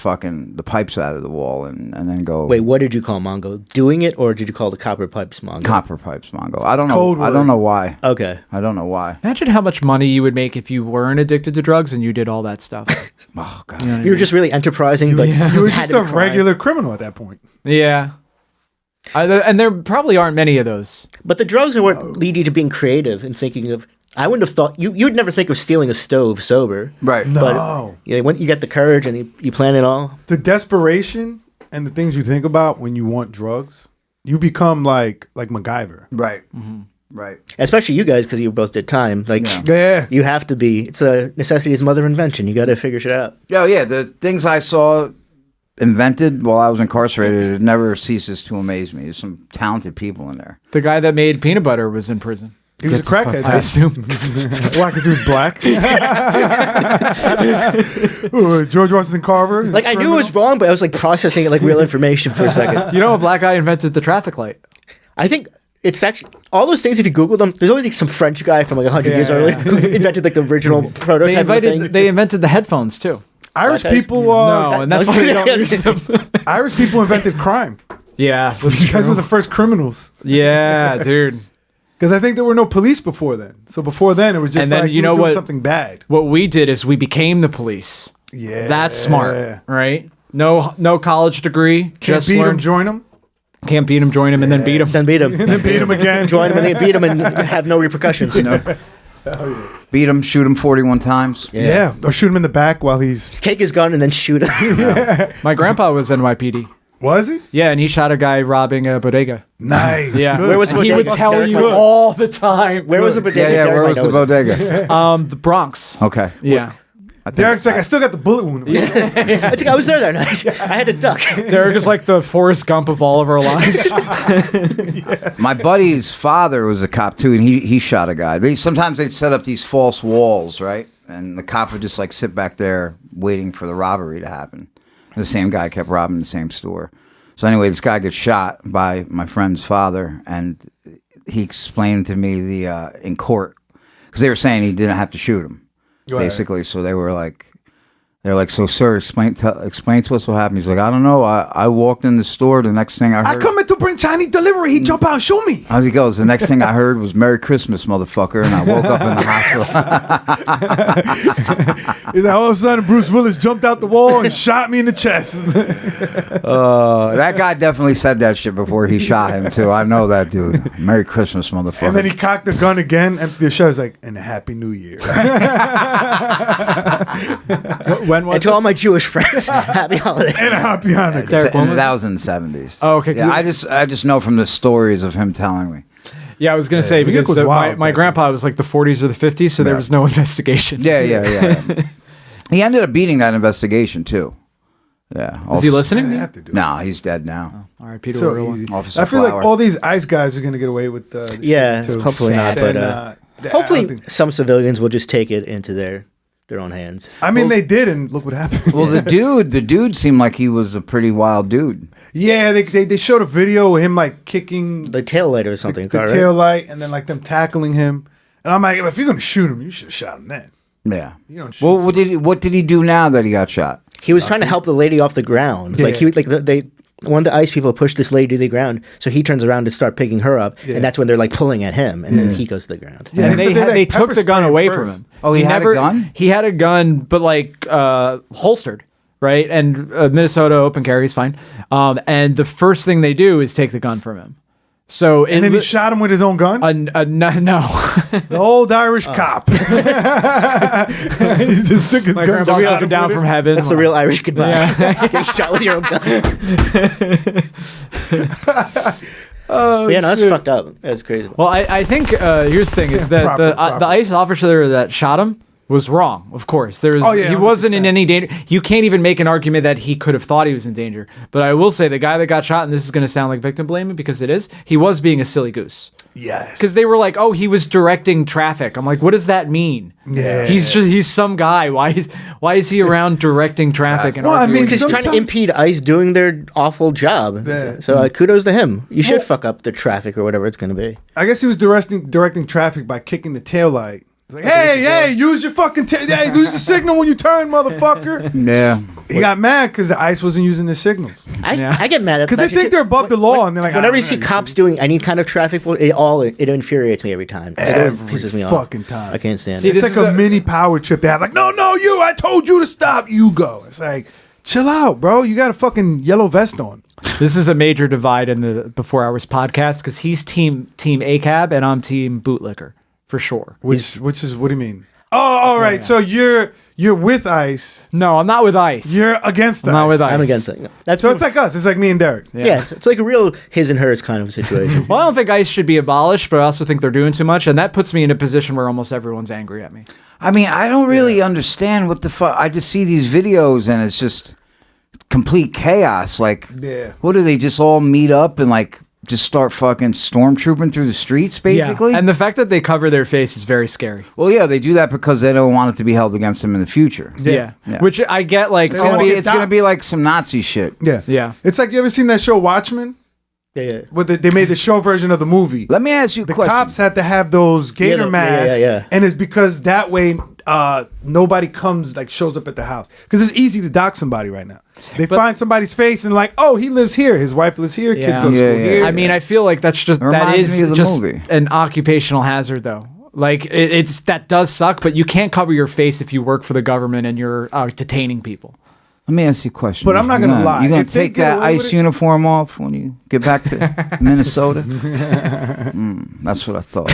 pipes out of the wall and then go. Wait, what did you call Mongo? Doing it, or did you call the copper pipes Mongo? Copper pipes Mongo. I don't know. I don't know why. Okay. I don't know why. Imagine how much money you would make if you weren't addicted to drugs and you did all that stuff. Oh God. If you were just really enterprising, but You were had just a crime. regular criminal at that point. Yeah. And there probably aren't many of those. But the drugs are what lead you to being creative and thinking of. I wouldn't have thought you'd never think of stealing a stove sober, Right? No. But when you get the courage and you plan it all. The desperation and the things you think about when you want drugs, you become like MacGyver. Right. Right. Especially you guys, because you both did time. Like, Yeah. you have to be. It's a necessity is mother of invention. You got to figure shit out. Oh yeah, the things I saw invented while I was incarcerated, it never ceases to amaze me. There's some talented people in there. The guy that made peanut butter was in prison. He was a crackhead. I assume. Why? Because he was black? Ooh, George Washington Carver? Like, I knew it was wrong, but I was like processing it like real information for a second. You know, a black guy invented the traffic light. I think it's actually all those things. If you Google them, there's always like some French guy from like 100 years earlier who invented like the original prototype of the thing. They invented the headphones too. Irish Black guys? people. No, and that's why they don't use them. Irish people invented crime. Yeah, that's You guys true. were the first criminals. Yeah, dude. Because I think there were no police before then. So before then, it was just And then like you know were doing what? something bad. What we did is we became the police. Yeah, That's smart, right? No college degree. Can't just beat learn. them, join them. Can't beat him, join him, and then beat him. Then beat him. And then beat them again. Join him and then beat him and have no repercussions. You know, Beat him, shoot him 41 times. Yeah, or shoot him in the back while he's. just take his gun and then shoot him. My grandpa was NYPD. Was he? Yeah, and he shot a guy robbing a bodega. Nice. Yeah, Good. Where was and he would bodega? tell you Good. all the time. Where was the bodega? Yeah, Derek where might was know the his- bodega? The Bronx. Okay. Yeah. Derek's like, I still got the bullet wound. I think I was there that night. I had to duck. Derek is like the Forrest Gump of all of our lives. My buddy's father was a cop too, and he shot a guy. Sometimes they'd set up these false walls, right? And the cop would just like sit back there waiting for the robbery to happen. The same guy kept robbing the same store. So anyway, this guy gets shot by my friend's father, and he explained to me in court, because they were saying he didn't have to shoot him, basically. So they were like, so sir, explain to us what happened. He's like, I don't know. I walked in the store. The next thing I heard, I come in to bring Chinese delivery. He jump out and shoot me. as he goes, the next thing I heard was Merry Christmas, motherfucker, and I woke up in the hospital. He's like, all of a sudden, Bruce Willis jumped out the wall and shot me in the chest. That guy definitely said that shit before he shot him too. I know that dude. Merry Christmas, motherfucker. And then he cocked the gun again, and the show's like, and a Happy New Year. When was And to this? all my Jewish friends, happy holidays. And a Happy Hanukkah. Derek, when was that was in the 70s. Oh, okay. Yeah, I just know from the stories of him telling me. Yeah, I was going to say, New York because was wild my back grandpa was like the 40s or the 50s, so there was no investigation. Yeah. He ended up beating that investigation too. Yeah. Is he listening? I have to do it. No, he's dead now. All right, Peter. So We're easy. Officer I feel Flower. like all these ICE guys are going to get away with the Yeah, shit, too. hopefully not. Sad. But I hopefully don't think- some civilians will just take it into their own hands. I mean, they did, and look what happened. Well, the dude seemed like he was a pretty wild dude. Yeah, they showed a video of him like kicking The tail light or something. the right? tail light, and then like them tackling him. And I'm like, if you're gonna shoot him, you should have shot him then. Yeah. You don't shoot. Well, what did he do now that he got shot? He was trying to help the lady off the ground. Like Yeah. one of the ICE people pushed this lady to the ground, so he turns around to start picking her up, Yeah. and that's when they're like pulling at him, and then he goes to the ground. Yeah, And they they like, took pepper the gun spray away first. from him. Oh, he had a gun? He had a gun, but like holstered, right? And Minnesota open carry is fine. And the first thing they do is take the gun from him. So And then he shot him with his own gun? No. The old Irish cop. He just took his My gun. grandpa shot looking him down with from it. heaven. That's the real Irish goodbye. Get shot with your own gun. Oh, Yeah, no, that's shit. fucked up. That's crazy. Well, I think here's the thing: is that the ICE officer that shot him was wrong. Of course, he 100%. wasn't in any danger. You can't even make an argument that he could have thought he was in danger. But I will say, the guy that got shot, and this is going to sound like victim blaming because it is, he was being a silly goose. Yes. Because they were like, "Oh, he was directing traffic." I'm like, "What does that mean?" Yeah. he's some guy. Why is he around directing traffic? And Well, I arguing? mean, Because he's trying to impede ICE doing their awful job. Yeah. So kudos to him. You should fuck up the traffic or whatever it's going to be. I guess he was directing traffic by kicking the taillight. It's like, hey, use your fucking hey, use the signal when you turn, motherfucker. Yeah. He got mad because the ICE wasn't using their signals. I get mad at Because they think they're above the law, and they're like, whenever "Ah, you see cops doing any kind of traffic, it infuriates me every time. It pisses me off. fucking time. I can't stand See, it. this It's like is a mini power trip. They have like, no, you. I told you to stop. You go. It's like, chill out, bro. You got a fucking yellow vest on. This is a major divide in the Before Hours podcast because he's team ACAB and I'm team bootlicker for sure. Which is what do you mean? Oh, all right. So you're with ICE. No, I'm not with ICE. You're against ICE. I'm not with ICE. I'm against it. That's So it's like us. It's like me and Derek. yeah, it's like a real his and hers kind of situation. Well, I don't think ICE should be abolished, but I also think they're doing too much, and that puts me in a position where almost everyone's angry at me. I mean, I don't really understand what the fuck. I just see these videos and it's just complete chaos. Like, what do they just all meet up and like just start fucking stormtrooping through the streets, basically? Yeah. And the fact that they cover their face is very scary. Well, yeah, they do that because they don't want it to be held against them in the future. Yeah. Which I get, like, It's gonna be like some Nazi shit. Yeah. It's like, you ever seen that show Watchmen? Yeah. Where they made the show version of the movie. Let me ask you a The question. cops had to have those gator masks, and it's because that way nobody shows up at the house, because it's easy to dox somebody right now. They find somebody's face and like, oh, he lives here, his wife lives here, kids go to school here. I mean, I feel like that reminds is me of the just movie. an occupational hazard, though. Like it's that does suck, but you can't cover your face if you work for the government and you're detaining people. Let me ask you a question. But I'm not gonna lie. You gonna If they take get that away with ICE it- uniform off when you get back to Minnesota? That's what I thought.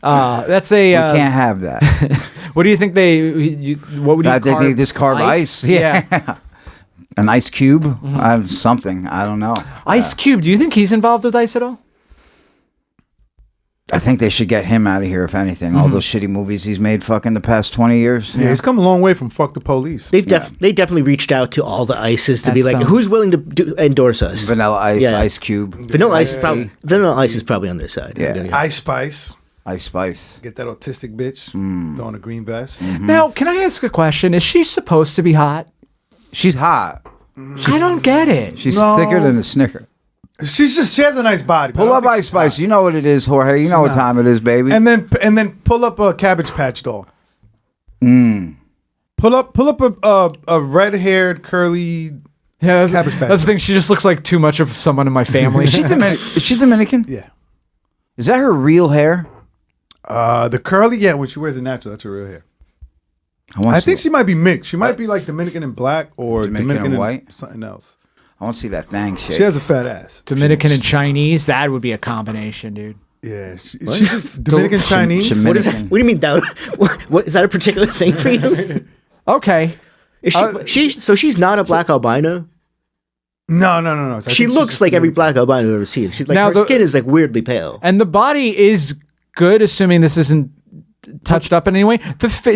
That's a. We can't have that. What do you think what would you I think carve? they just carve ice. Yeah. An ice cube, something. I don't know. Ice Cube. Do you think he's involved with ICE at all? I think they should get him out of here, if anything. All those shitty movies he's made fucking the past 20 years. Yeah, he's come a long way from Fuck the Police. They definitely reached out to all the ICEs to be like, who's willing to endorse us? Vanilla Ice, Ice Cube. Vanilla Ice is probably on their side. Yeah. Ice Spice. Ice Spice. Get that autistic bitch throwing a green vest. Now, can I ask a question? Is she supposed to be hot? She's hot. I don't get it. She's thicker than a Snicker. She has a nice body. Pull up Ice Spice. You know what it is, Jorge. You know what time it is, baby. And then pull up a Cabbage Patch doll. Pull up a red-haired curly Cabbage Patch. That's the thing. She just looks like too much of someone in my family. Is she Dominican? Yeah. Is that her real hair? The curly, yeah. When she wears it natural, that's her real hair. I think she might be mixed. She might be like Dominican and black, or Dominican and white, something else. I want to see that thang shake. She has a fat ass. Dominican and Chinese, that would be a combination, dude. Yeah, she's just Dominican Chinese. What is that? What do you mean that? What is that a particular thing for you? Okay. Is so she's not a black albino? No. She looks like every black albino I've ever seen. She's like, her skin is like weirdly pale. And the body is good, assuming this isn't touched up in any way.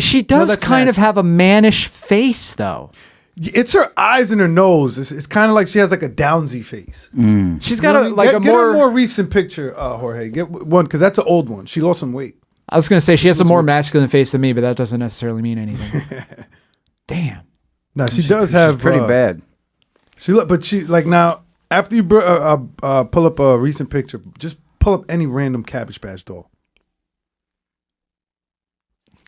She does kind of have a mannish face, though. It's her eyes and her nose. It's kind of like she has like a Downsy face. She's got get a more recent picture, Jorge. Get one, because that's an old one. She lost some weight. I was going to say she has a more masculine face than me, but that doesn't necessarily mean anything. Damn. No, she does have pretty bad. But she now after you pull up a recent picture, just pull up any random Cabbage Patch doll.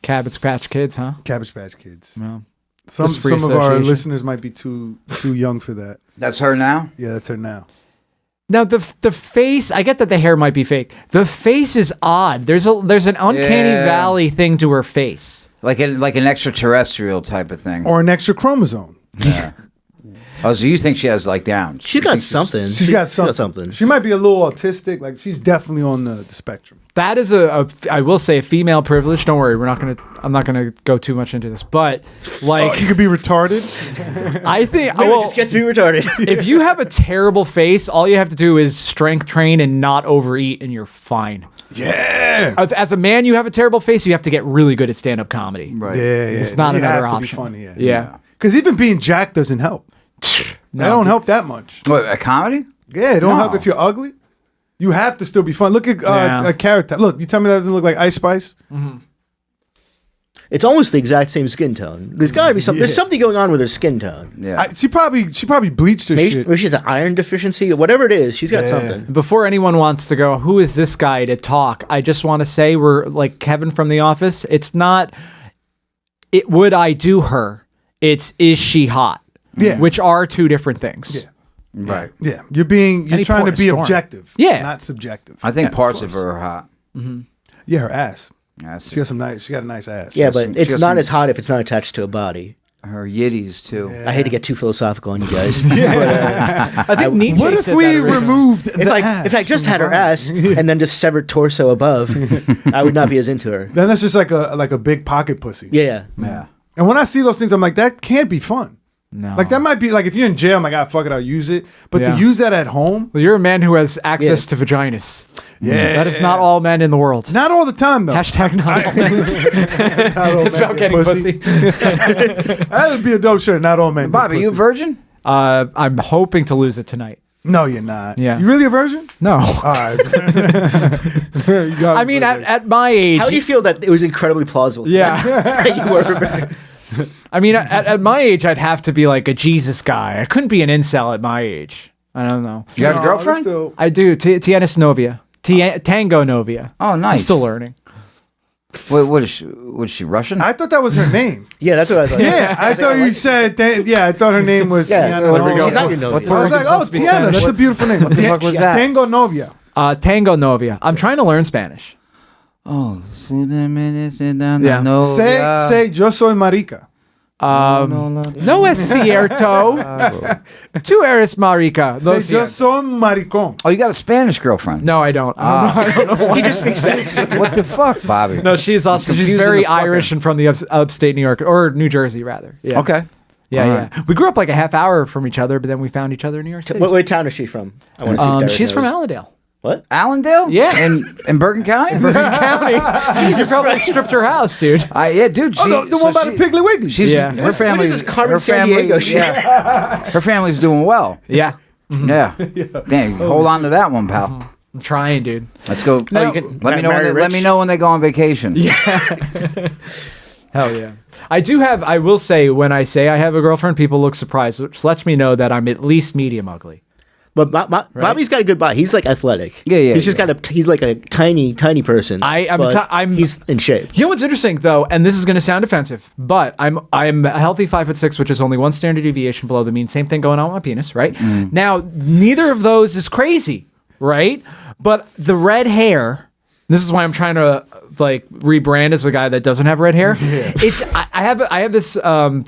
Cabbage Patch Kids, huh? Cabbage Patch Kids. Well, some of our listeners might be too young for that. That's her now? Yeah, that's her now. Now the face, I get that the hair might be fake. The face is odd. There's an uncanny valley thing to her face. Like an extraterrestrial type of thing. Or an extra chromosome. Yeah. Oh, so you think she has like Down? She's got something. She's got something. She might be a little autistic. Like she's definitely on the spectrum. That is I will say, a female privilege. Don't worry, I'm not gonna go too much into this, but like, you could be retarded. I think Women just get to be retarded. if you have a terrible face, all you have to do is strength train and not overeat, and you're fine. Yeah. As a man, you have a terrible face. You have to get really good at stand-up comedy. Right. Yeah, It's not You another have to be option. funny, Yeah. Because even being jacked doesn't help. That don't help that much. What, a comedy? Yeah, it don't No. help if you're ugly. You have to still be fun. Look at a Carrot Top. Look, you tell me that doesn't look like Ice Spice? It's almost the exact same skin tone. There's got to be something. There's something going on with her skin tone. Yeah. She probably bleached her shit. Maybe she has an iron deficiency. Whatever it is, she's got something. Before anyone wants to go, who is this guy to talk? I just want to say we're like Kevin from The Office. It's not, would I do her? It's, is she hot? Yeah. Which are two different things. Yeah. Right. Yeah, you're trying to point be is storm. objective. Yeah. Not subjective. I think parts of her are hot. Yeah, her ass. Yeah, She got a nice ass. Yeah, has but some- she it's has not some- as hot if it's not attached to a body. Her yitties too. I hate to get too philosophical on you guys. I think Nietzsche What if said we that originally. removed the If ass I just from had the her body? ass and then just severed torso above, I would not be as into her. Then that's just like a big pocket pussy. Yeah. Yeah. And when I see those things, I'm like, that can't be fun. No. Like that might be like if you're in jail, I'm like, fuck it, I'll use it. But Yeah. to use that at home, Well, you're a man who has access to vaginas. yeah, That is not all men in the world. Not all the time though. Hashtag not all men. Not all It's men about get getting pussy. That would be a dope shirt. Not all men. get Bobby, you a pussy. virgin? I'm hoping to lose it tonight. No, you're not. Yeah. You really a virgin? No. All right. I mean, at my age. How do you feel that it was incredibly plausible? Yeah. You were. I mean, at my age, I'd have to be like a Jesus guy. I couldn't be an incel at my age. I don't know. You got a girlfriend? I do. Tienes Novia. Tango Novia. Oh, nice. I'm still learning. Wait, was she Russian? I thought that was her name. Yeah, that's what I thought. Yeah, I thought you said that. Yeah, I thought her name was Yeah, Tiana. what Novia. she's not your novia. What the I was like, Ricans don't oh, speak Tiana, Spanish. that's a beautiful name. What the fuck was that? Tango Novia. Tango Novia. I'm trying to learn Spanish. Oh, Yeah. Say, yo soy marica. No es cierto. Tú eres marica. No, Say, yo soy maricón. Oh, you got a Spanish girlfriend? no, I don't. I don't know. He just speaks Spanish. What the fuck, Bobby? No, she's also she's confusing very the fucker. Irish and from the upstate New York or New Jersey rather. Yeah. Okay. Yeah, All yeah. We grew up like a half hour from each other, but then we found each other in New York City. What town is she from? I want to see if Derek She's from knows. Allendale. What? Allendale? Yeah. In Bergen County? County. Jesus, probably stripped her house, dude. Yeah, dude. Oh, the one by the Piggly Wiggly. She's, Yeah. Her What family. is this Carmen Sandiego shit? Yeah. Her family's doing well. Yeah. Yeah. Dang, hold on to that one, pal. I'm trying, dude. Let's go. No. Let me know. Let me know when they go on vacation. Hell yeah. I will say, when I say I have a girlfriend, people look surprised, which lets me know that I'm at least medium ugly. But Bobby's got a good body. He's like athletic. Yeah. He's just he's like a tiny person. He's in shape. You know what's interesting though, and this is going to sound offensive, but I'm a healthy 5'6", which is only one standard deviation below the mean. Same thing going on with my penis, right? Now, neither of those is crazy, right? But the red hair. This is why I'm trying to like rebrand as a guy that doesn't have red hair. Yeah. I have this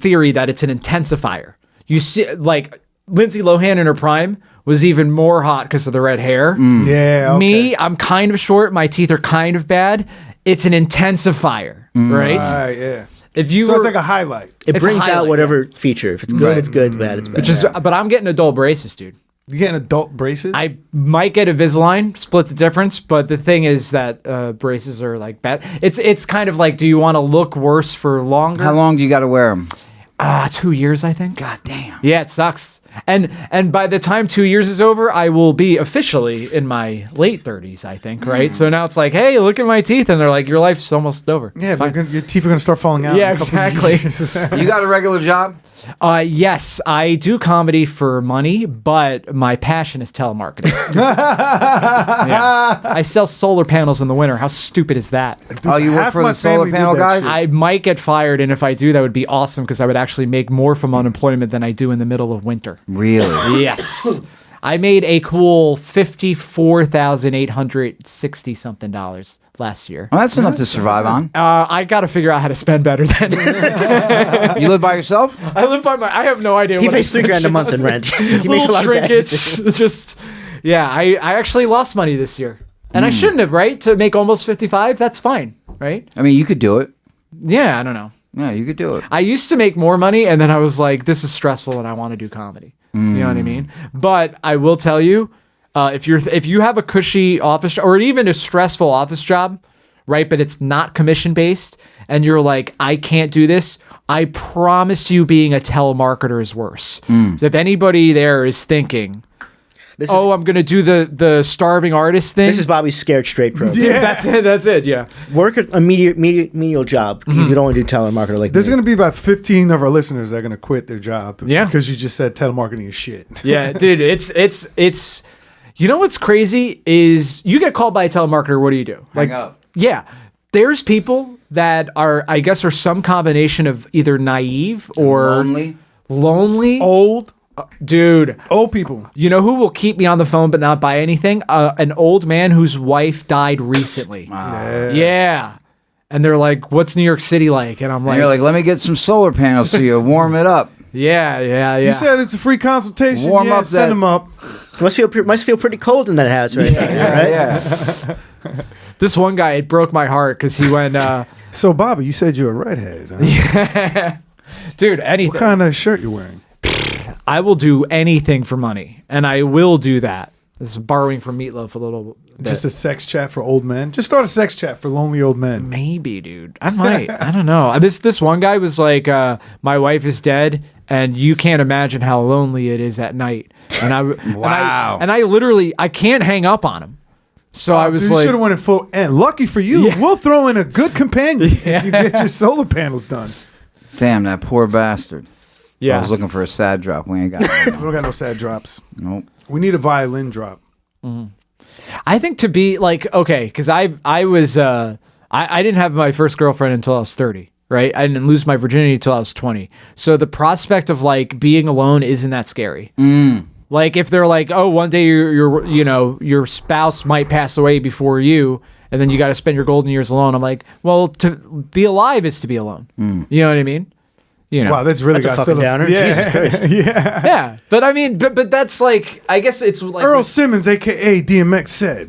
theory that it's an intensifier. You see, like Lindsay Lohan in her prime was even more hot because of the red hair. Yeah. Okay. Me, I'm kind of short. My teeth are kind of bad. It's an intensifier, right? Right, yeah. If you So it's like a highlight. It It's a brings out highlight, whatever feature. If it's good, it's good. Bad, it's bad. which is, but I'm getting adult braces, dude. You getting adult braces? I might get a Invisalign, split the difference, but the thing is that braces are like bad. It's kind of like, do you want to look worse for longer? How long do you got to wear them? 2 years, I think. God damn. Yeah, it sucks. And by the time 2 years is over, I will be officially in my late 30s, I think, right? So now it's like, hey, look at my teeth, and they're like, your life's almost over. Yeah, but your teeth are going to start falling out. Yeah, in a couple of exactly. years. You got a regular job? Yes, I do comedy for money, but my passion is telemarketing. Yeah. I sell solar panels in the winter. How stupid is that? Oh, you work half for my the solar family did panel that guys? shit. I might get fired, and if I do, that would be awesome because I would actually make more from unemployment than I do in the middle of winter. Really? Yes. I made a cool $54,860 something last year. Well, that's enough to survive on. I got to figure out how to spend better then. You live by yourself? I live by I have no idea. He what I pays $3,000 a spend month in rent. He makes a Little lot of bad trinkets. Just I actually lost money this year, and I shouldn't have. Right, to make almost 55, that's fine, right? I mean, you could do it. Yeah, I don't know. Yeah, you could do it. I used to make more money, and then I was like, this is stressful, and I want to do comedy. You know what I mean? But I will tell you, if you have a cushy office or even a stressful office job, right, but it's not commission based, and you're like, I can't do this, I promise you being a telemarketer is worse. So if anybody there is thinking, I'm going to do the starving artist thing. This is Bobby's scared straight program. Yeah. That's it, yeah. Work a menial job because you don't want to do telemarketer like There's me. going to be about 15 of our listeners that are going to quit their job. Yeah. Because you just said telemarketing is shit. Yeah, dude, it's you know what's crazy is you get called by a telemarketer, what do you do? Hang up. Yeah. There's people that are some combination of either naive or lonely. Old. Dude. Old people. You know who will keep me on the phone but not buy anything? An old man whose wife died recently. Yeah. And they're like, what's New York City like? And I'm like, you're like, let me get some solar panels so you warm it up. Yeah. You said it's a free consultation. Warm up send them up. Must feel pretty cold in that house right now, right? Yeah. This one guy, it broke my heart because he went, So, Bobby, you said you're a redhead. Huh? Yeah. Dude, anything. What kind of shirt you wearing? I will do anything for money, and I will do that. This is borrowing from Meatloaf a little bit. Just a sex chat for old men? Just start a sex chat for lonely old men. Maybe, dude. I might. I don't know. This one guy was like, my wife is dead, and you can't imagine how lonely it is at night. And Wow. And I literally, I can't hang up on him. So I was you like, should have went in full. And lucky for you, we'll throw in a good companion if you get your solar panels done. Damn, that poor bastard. Yeah. I was looking for a sad drop. We ain't got it. We don't got no sad drops. Nope. We need a violin drop. I think to be like, okay, because I didn't have my first girlfriend until I was 30, right? I didn't lose my virginity until I was 20. So the prospect of like being alone isn't that scary. Like if they're like, oh, one day your spouse might pass away before you, and then you got to spend your golden years alone. I'm like, well, to be alive is to be alone. You know what I mean? You know. Wow, that's really That's a fucking downer. Jesus Christ. Yeah. Yeah, but I mean, but that's like, I guess it's like Earl Simmons, aka DMX, said.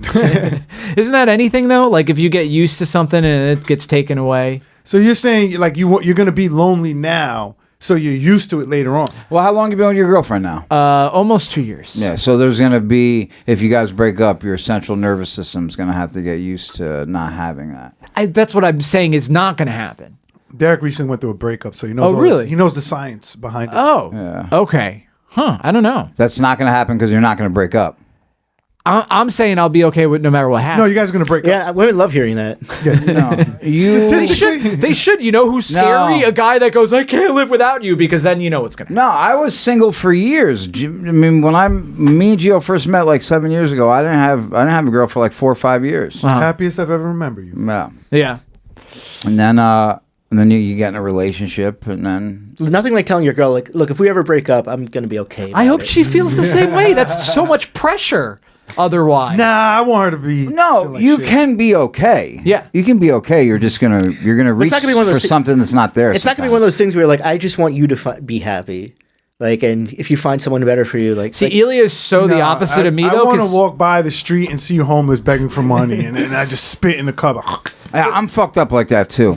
Isn't that anything though? Like if you get used to something and it gets taken away. So you're saying like you're going to be lonely now, so you're used to it later on. Well, how long you been with your girlfriend now? Almost 2 years. Yeah, so there's going to be, if you guys break up, your central nervous system's going to have to get used to not having that. That's what I'm saying is not going to happen. Derek recently went through a breakup, so he knows. Oh, really? He knows the science behind it. Oh, Yeah. okay. Huh, I don't know. That's not going to happen because you're not going to break up. I'm saying I'll be okay with no matter what happens. No, you guys are going to break up. Yeah, women love hearing that. They should. You know who's scary? No. A guy that goes, I can't live without you, because then you know what's going to happen. No, I was single for years. I mean, when me and Geo first met like 7 years ago, I didn't have a girl for like 4 or 5 years. Wow. Happiest I've ever remembered you. Yeah. Yeah. And then you get in a relationship, and then Nothing like telling your girl, like, look, if we ever break up, I'm going to be okay. I hope about it. she feels the same way. That's so much pressure otherwise. Nah, I want her to be. no, feel like you shit. can be okay. Yeah. you can be okay. You're gonna reach not gonna be one of for those thi- something that's not there. It's not going to be one of those things where, like, I just want you to be happy. Like, and if you find someone better for you, like... See, like, Ilya is so the opposite of me, I though. want to 'cause- walk by the street and see you homeless begging for money, and I just spit in the cup. Yeah, I'm fucked up like that too.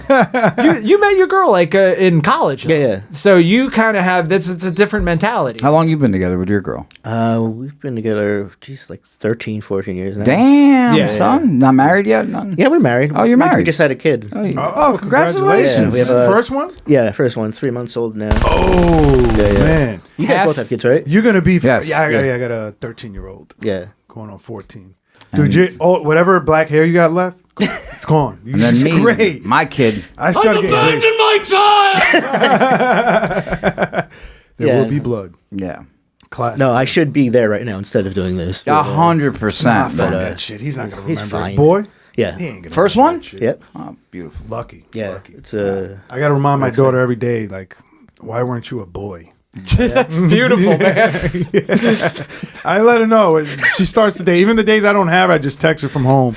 you met your girl like in college. Yeah, yeah. So you kind of have it's a different mentality. How long you been together with your girl? We've been together, like 13, 14 years now. Damn, Yeah. son, not married yet? None? Yeah, we're married. Oh, you're We married. just had a kid. Oh, congratulations! Yeah, we have a- First one? Yeah, first one, 3 months old now. Oh, Yeah, yeah. man. You guys both have kids, right? You're going to be. Yes. Yeah, I got a 13-year-old Yeah. going on 14. Dude, whatever black hair you got left, it's gone. And then You're me, great. my kid. I started getting great. my child! There Yeah. will be blood. Yeah, Classic. No, I should be there right now instead of doing this. 100%. Nah, fuck but, that shit. He's not going to he's remember. fine. It. Boy, Yeah. he ain't gonna First remember one? that shit. Yep. Oh, beautiful. Lucky. Yeah. Lucky. It's I got to remind my daughter every day, like, why weren't you a boy? That's beautiful, man. Yeah. I let her know. She starts the day. Even the days I don't have her, I just text her from home.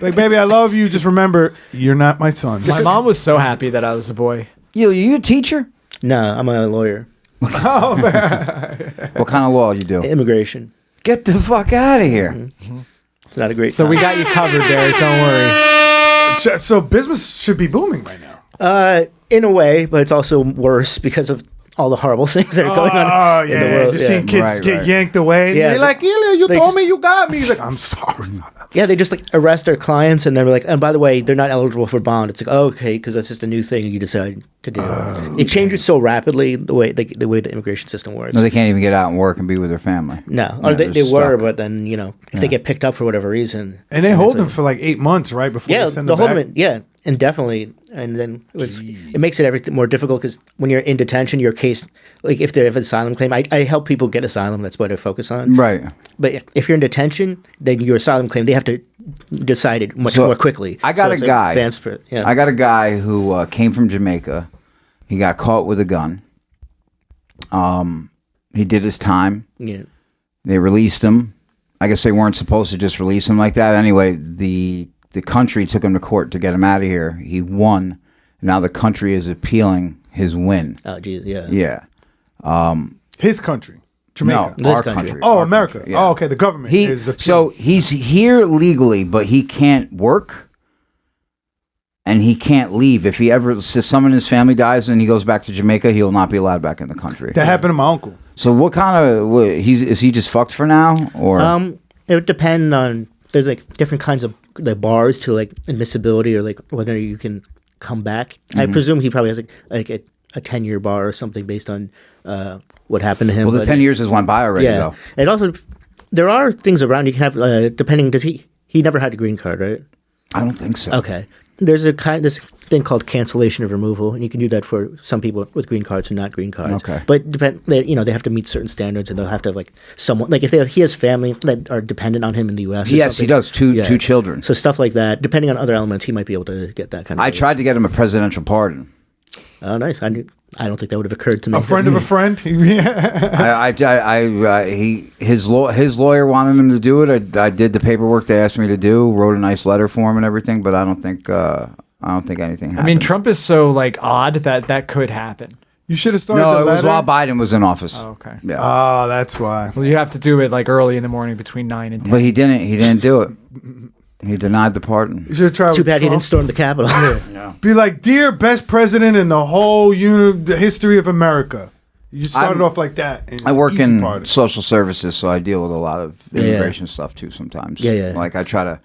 Like, baby, I love you. Just remember, you're not my son. My mom was so happy that I was a boy. You a teacher? No, I'm a lawyer. Oh, man. What kind of law do you do? Immigration. Get the fuck out of here. Mm-hmm. It's not a great So time. we got you covered, Derek. Don't worry. So business should be booming right now. In a way, but it's also worse because of all the horrible things that are going on in the world. Just seeing kids get yanked away. Yeah, They're like, Ilya, you they told just- me you got me. He's like, I'm sorry. Yeah, they just like arrest their clients, and they're like, and by the way, they're not eligible for bond. It's like, oh, okay, because that's just a new thing you decide to do. It changes so rapidly the way the immigration system works. No, they can't even get out and work and be with their family. No, Yeah, or they they're were, stuck. but then if they get picked up for whatever reason, And they hold it's them for like 8 months, right? Before yeah, they send they'll them hold back. them, yeah, indefinitely, and then it makes it everything more difficult because when you're in detention, your case, like if they have an asylum claim, I help people get asylum. That's what I focus on. Right. But if you're in detention, then your asylum claim, they have to decide it much So, more quickly. I got So a it's guy. advanced for- yeah. I got a guy who came from Jamaica. He got caught with a gun. He did his time. Yeah. They released him. I guess they weren't supposed to just release him like that. Anyway, the country took him to court to get him out of here. He won. Now the country is appealing his win. Oh, geez, yeah. Yeah. His country. Jamaica. No, our country. Oh, Our America. country, yeah. Oh, okay. The government is So he's here legally, but he can't work. And he can't leave. If someone in his family dies and he goes back to Jamaica, he'll not be allowed back in the country. That happened to my uncle. So what kind of is he just fucked for now, or It would depend on there's like different kinds of like bars to like admissibility or like whether you can come back. I presume he probably has like a 10-year bar or something based on what happened to him. well, the but- 10 years has went by already yeah. though. And also there are things around you can have depending. Does he never had a green card, right? I don't think so. Okay. There's this thing called cancellation of removal, and you can do that for some people with green cards and not green cards. Okay. But they have to meet certain standards, and they'll have to have like someone like if he has family that are dependent on him in the U.S. or Yes, he something. does. Two Yeah. children. So stuff like that, depending on other elements, he might be able to get that kind of. I tried to get him a presidential pardon. Oh, nice. I don't think that would have occurred to me. A friend of a friend. Yeah. His lawyer wanted him to do it. I did the paperwork they asked me to do. Wrote a nice letter for him and everything, but I don't think anything happened. I mean, Trump is so like odd that could happen. You should have started. No, the it was letter. while Biden was in office. Oh, okay. Yeah, Oh, that's why. Well, you have to do it like early in the morning between 9 and 10. but he didn't. He didn't do it. He denied the pardon. You should have tried. Too with bad he Trump. didn't storm the Capitol. Be like, dear best president in the whole the history of America. You started off like that. and I it's work easy in part. social services, so I deal with a lot of Yeah. immigration stuff too. Sometimes, Yeah. Like I try to.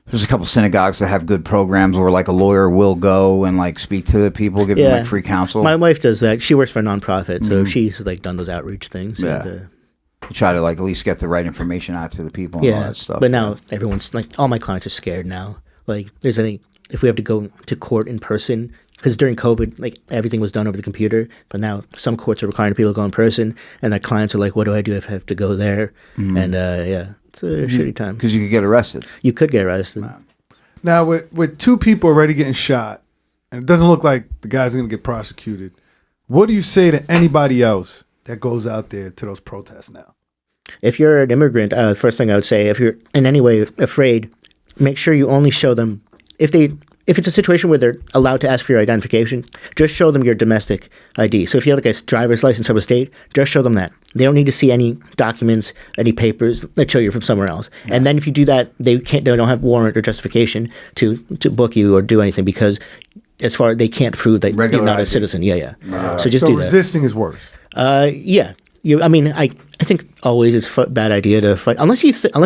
There's a couple synagogues that have good programs where like a lawyer will go and like speak to the people, give them like free counsel. My wife does that. She works for a nonprofit, so she's like done those outreach things. Yeah. And, You try to like at least get the right information out to the people and all that stuff. But now everyone's like, all my clients are scared now. Like, if we have to go to court in person, because during COVID, like everything was done over the computer, but now some courts are requiring people to go in person, and their clients are like, what do I do if I have to go there? And it's a shitty time. Because you could get arrested. You could get arrested. Now with two people already getting shot, and it doesn't look like the guy's going to get prosecuted. What do you say to anybody else that goes out there to those protests now? If you're an immigrant, first thing I would say, if you're in any way afraid, make sure you only show them if it's a situation where they're allowed to ask for your identification, just show them your domestic ID. So if you have like a driver's license from a state, just show them that. They don't need to see any documents, any papers that show you're from somewhere else. Yeah. And then if you do that, they don't have warrant or justification to book you or do anything because they can't prove that you're not a citizen. Yeah. So just do that. Resisting is worse. Yeah. I think always it's a bad idea to fight unless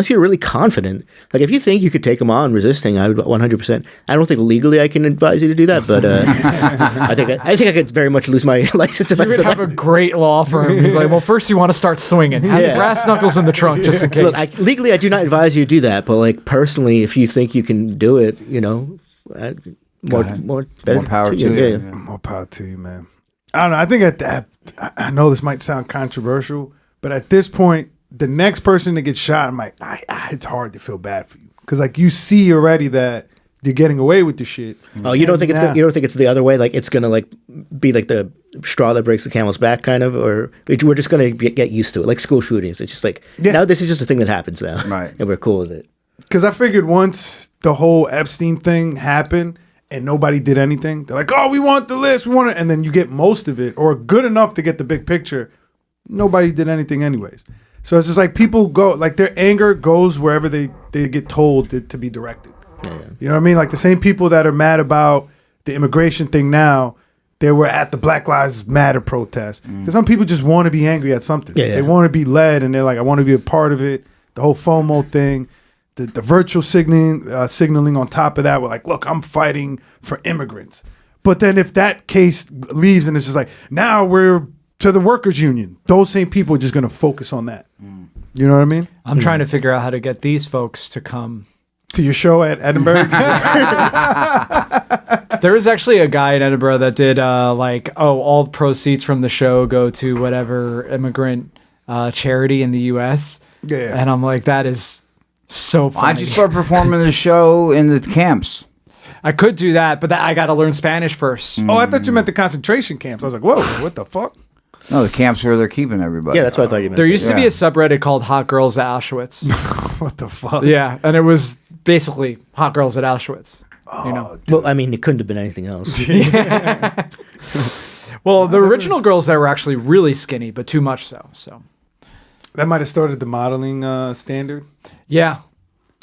you're really confident. Like if you think you could take them on resisting, I would 100%. I don't think legally I can advise you to do that, but I think I could very much lose my license if I would said have that. a great law firm. He's like, well, first you want to start swinging. Have the brass knuckles in the trunk just in case. Look, legally I do not advise you to do that, but like personally, if you think you can do it, more power to you. Yeah. More power to you, man. I don't know. I think I know this might sound controversial, but at this point, the next person that gets shot, I'm like, it's hard to feel bad for you because like you see already that you're getting away with the shit. Oh, you don't think you don't think it's the other way? Like it's gonna like be like the straw that breaks the camel's back, kind of, or we're just gonna get used to it, like school shootings. It's just like now this is just a thing that happens now, right? And we're cool with it. Because I figured once the whole Epstein thing happened and nobody did anything, they're like, "Oh, we want the list, we want it," and then you get most of it or good enough to get the big picture. Nobody did anything anyways. So it's just like people go, like their anger goes wherever they get told to be directed. You know what I mean? Like the same people that are mad about the immigration thing now, they were at the Black Lives Matter protest. Because some people just want to be angry at something. They want to be led, and they're like, I want to be a part of it. The whole FOMO thing, the virtual signaling on top of that, we're like, look, I'm fighting for immigrants. But then if that case leaves and it's just like, now we're to the workers' union, those same people are just going to focus on that. You know what I mean? I'm trying to figure out how to get these folks to come to your show at Edinburgh. There was actually a guy in Edinburgh that did all the proceeds from the show go to whatever immigrant charity in the U.S. Yeah. And I'm like, that is so funny. Why'd you start performing the show in the camps? I could do that, but I got to learn Spanish first. Oh, I thought you meant the concentration camps. I was like, whoa, what the fuck? No, the camps where they're keeping everybody. Yeah, that's what I thought you meant. There used to be a subreddit called Hot Girls at Auschwitz. What the fuck? Yeah, and it was basically Hot Girls at Auschwitz. Oh, you know. Well, I mean, it couldn't have been anything else. Well, the original girls there were actually really skinny, but too much so. So that might have started the modeling standard. Yeah.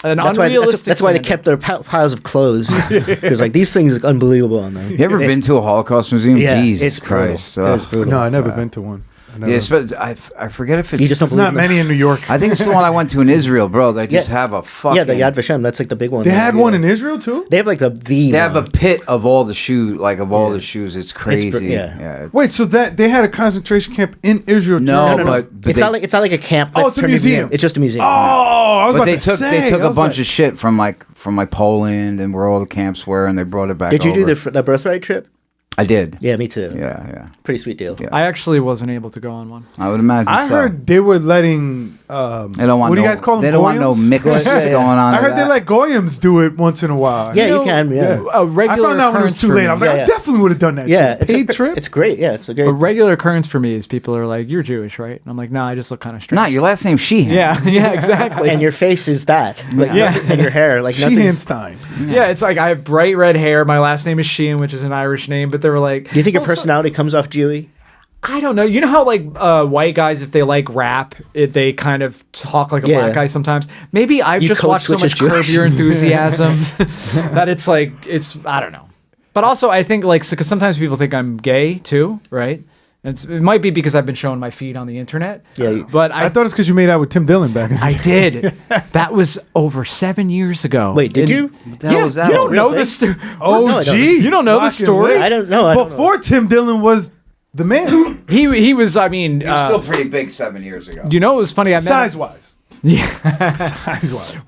That's why they kept their piles of clothes. Because like these things look unbelievable on them. You ever been to a Holocaust museum? Yeah, Jesus it's Christ. No, I never been to one. Yeah, but I forget if it's... There's not many in New York. I think it's the one I went to in Israel, bro. They just have a fucking... Yeah, the Yad Vashem. That's like the big one. They had one in Israel too? They have like They have a pit of all the shoes, all the shoes. It's crazy. Wait, so that they had a concentration camp in Israel too? No, but it's not like a camp. Oh, it's a museum. It's just a museum. Oh, I was but about to say. They took a bunch of shit from Poland and where all the camps were, and they brought it back. Did you do the birthright trip? I did. Yeah, me too. Yeah. Pretty sweet deal. Yeah. I actually wasn't able to go on one. I would imagine. I heard they were letting. They don't want what do you guys call them? They don't want no mix going on. I heard they let goyams do it once in a while. Yeah, you can. Yeah. A regular I found out when it was too late. I was like, I definitely would have done that. Yeah, shit. Paid trip. It's great. Yeah, it's a great. A regular occurrence for me is people are like, "You're Jewish, right?" And I'm like, "No, I just look kind of strange." Nah, your last name's Sheehan. Yeah, exactly. And your face is that. Like, and your hair, like nothing. Sheehanstein. Yeah, it's like I have bright red hair. My last name is Sheehan, which is an Irish name, but they were like, do you think your personality comes off Jewy? I don't know. You know how white guys, if they like rap, they kind of talk like a black guy sometimes. Maybe I've just watched so much Curb Your Enthusiasm that it's I don't know. But also I think because sometimes people think I'm gay too, right? It might be because I've been showing my feet on the internet. Yeah, but I thought it's because you made out with Tim Dillon back in the day. I did. That was over 7 years ago. Wait, did you? Yeah, you don't know the story. Oh, no, gee. You don't know the story? I don't know. Before Tim Dillon was the man. He was, I mean... He was still pretty big 7 years ago. You know, it was funny. Size-wise. Yeah. Size-wise.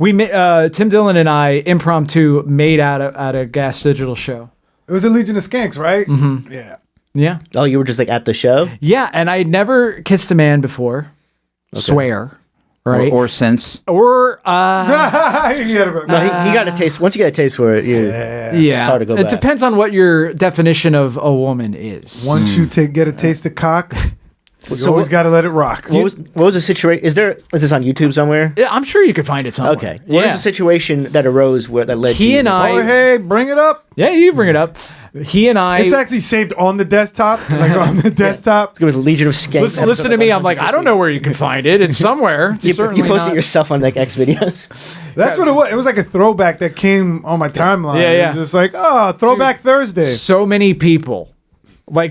Tim Dillon and I, impromptu, made at a Gas Digital show. It was a Legion of Skanks, right? Mm-hmm. Yeah. Yeah. Oh, you were just at the show? Yeah, and I'd never kissed a man before. Okay. Swear. Right? Or since. Or... he got a taste. Once you get a taste for it, it's hard to go back. It depends on what your definition of a woman is. Once you get a taste of cock, you always got to let it rock. What was the situation? Is this on YouTube somewhere? Yeah, I'm sure you could find it somewhere. Okay. What is the situation that arose that led to... He and I... Oh, hey, bring it up. Yeah, you bring it up. He and I... It's actually saved on the desktop. On the desktop. It's with Legion of Skanks. Listen to me. I'm like, I don't know where you can find it. It's somewhere. It's you post it yourself on X videos. That's what it was. It was like a throwback that came on my timeline. Yeah. It was just like, throwback Thursday. So many people.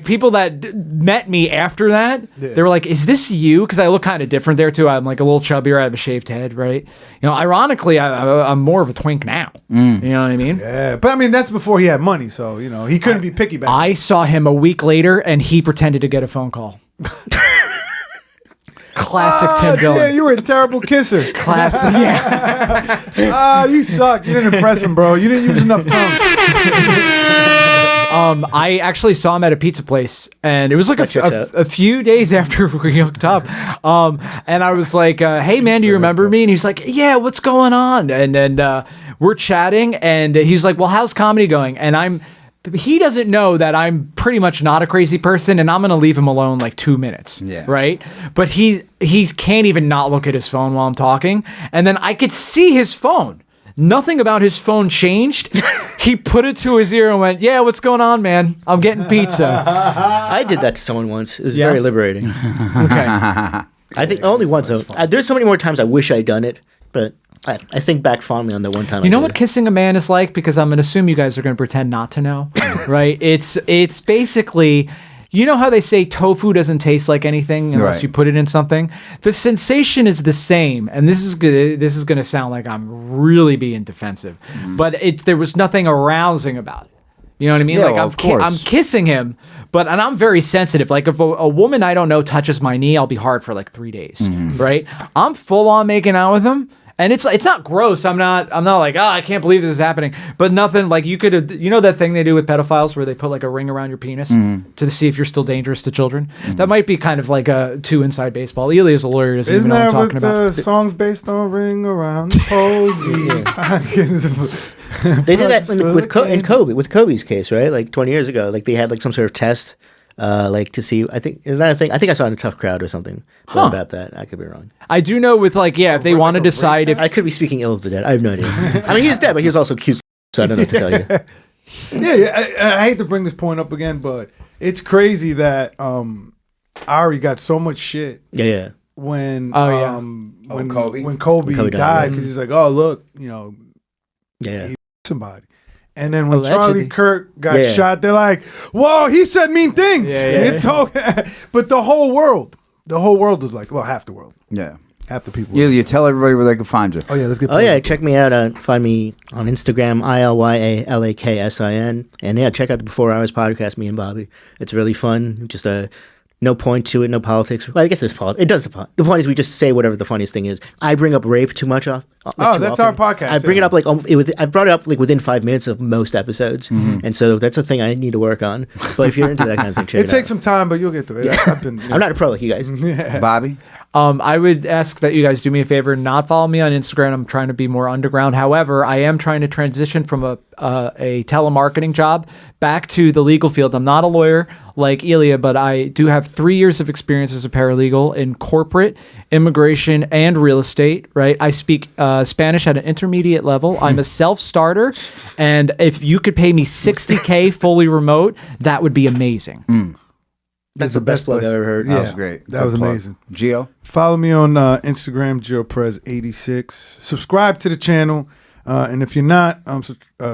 People that met me after that, they were like, is this you? Because I look kind of different there too. I'm like a little chubbier. I have a shaved head, right? Ironically, I'm more of a twink now. You know what I mean? Yeah, but I mean, that's before he had money, so, he couldn't be picky back then. I saw him a week later, and he pretended to get a phone call. Classic Tim Dillon. Yeah, you were a terrible kisser. Classic, yeah. You suck. You didn't impress him, bro. You didn't use enough tongue. I actually saw him at a pizza place, and it was like a few days after we hooked up. And I was like, "Hey, man, do you remember me?" And he's like, "Yeah, what's going on?" And then we're chatting, and he's like, "Well, how's comedy going?" And he doesn't know that I'm pretty much not a crazy person, and I'm gonna leave him alone like 2 minutes. Yeah. Right. But he can't even not look at his phone while I'm talking, and then I could see his phone. Nothing about his phone changed. He put it to his ear and went, "Yeah, what's going on, man? I'm getting pizza." I did that to someone once. It was very liberating. Okay. I think only once though. There's so many more times I wish I'd done it, but I think back fondly on the one time. You know what kissing a man is like? Because I'm going to assume you guys are going to pretend not to know, right? It's basically, you know how they say tofu doesn't taste like anything unless you put it in something? The sensation is the same, and this is going to sound like I'm really being defensive, but there was nothing arousing about it. You know what I mean? Yeah, like well, I'm kissing him, and I'm very sensitive. Like if a woman I don't know touches my knee, I'll be hard for like 3 days, right? I'm full on making out with him. And it's not gross. I'm not like, oh, I can't believe this is happening. But nothing like you could have, you know that thing they do with pedophiles where they put like a ring around your penis to see if you're still dangerous to children? That might be kind of like a too inside baseball. Ilya's a lawyer, doesn't even know what I'm talking about. Isn't that the songs based on Ring Around the Posy? They did that in Kobe, with Kobe's case, right? Like 20 years ago. Like they had like some sort of test, like to see, I think, is that a thing? I think I saw it in a Tough Crowd or something about that. I could be wrong. I do know with like, if they want to decide if... I could be speaking ill of the dead. I have no idea. I mean, he's dead, but he was also cute, so I don't know what to tell you. I hate to bring this point up again, but it's crazy that Ari got so much shit. Yeah. When Kobe? When Kobe died, because he's like, oh look, he somebody. And then when Allegedly. Charlie Kirk got shot, they're like, whoa, he said mean things. But the whole world was like, well, half the world. Yeah. Half the people. You tell everybody where they can find you. Oh, yeah, let's get check me out. Find me on Instagram, ILYALAKSIN. And check out the Before Hours podcast, me and Bobby. It's really fun. Just no point to it, no politics. Well, I guess there's politics. It does the point is we just say whatever the funniest thing is. I bring up rape too much off. That's our podcast. I bring it up I brought it up like within 5 minutes of most episodes, and so that's a thing I need to work on. But if you're into that kind of thing, check it takes some time, but you'll get through it. I'm not a pro like you guys. Bobby? I would ask that you guys do me a favor, not follow me on Instagram. I'm trying to be more underground. However, I am trying to transition from a telemarketing job back to the legal field. I'm not a lawyer like Ilya, but I do have 3 years of experience as a paralegal in corporate, immigration, and real estate, right? I speak Spanish at an intermediate level. I'm a self-starter, and if you could pay me $60K fully remote, that would be amazing. That's the best plug I've ever heard. That was great. That was amazing. Geo? Follow me on Instagram, Geo Perez 86. Subscribe to the channel. And if you're not,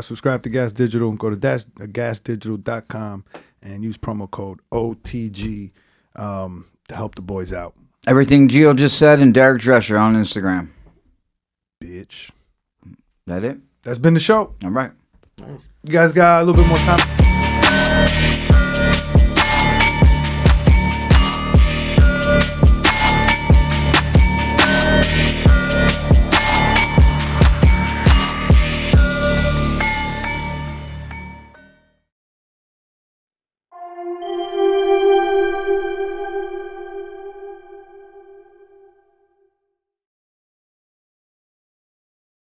subscribe to Gas Digital and go to gasdigital.com and use promo code OTG to help the boys out. Everything Geo just said and Derek Drescher on Instagram. Bitch. That it? That's been the show. All right. You guys got a little bit more time.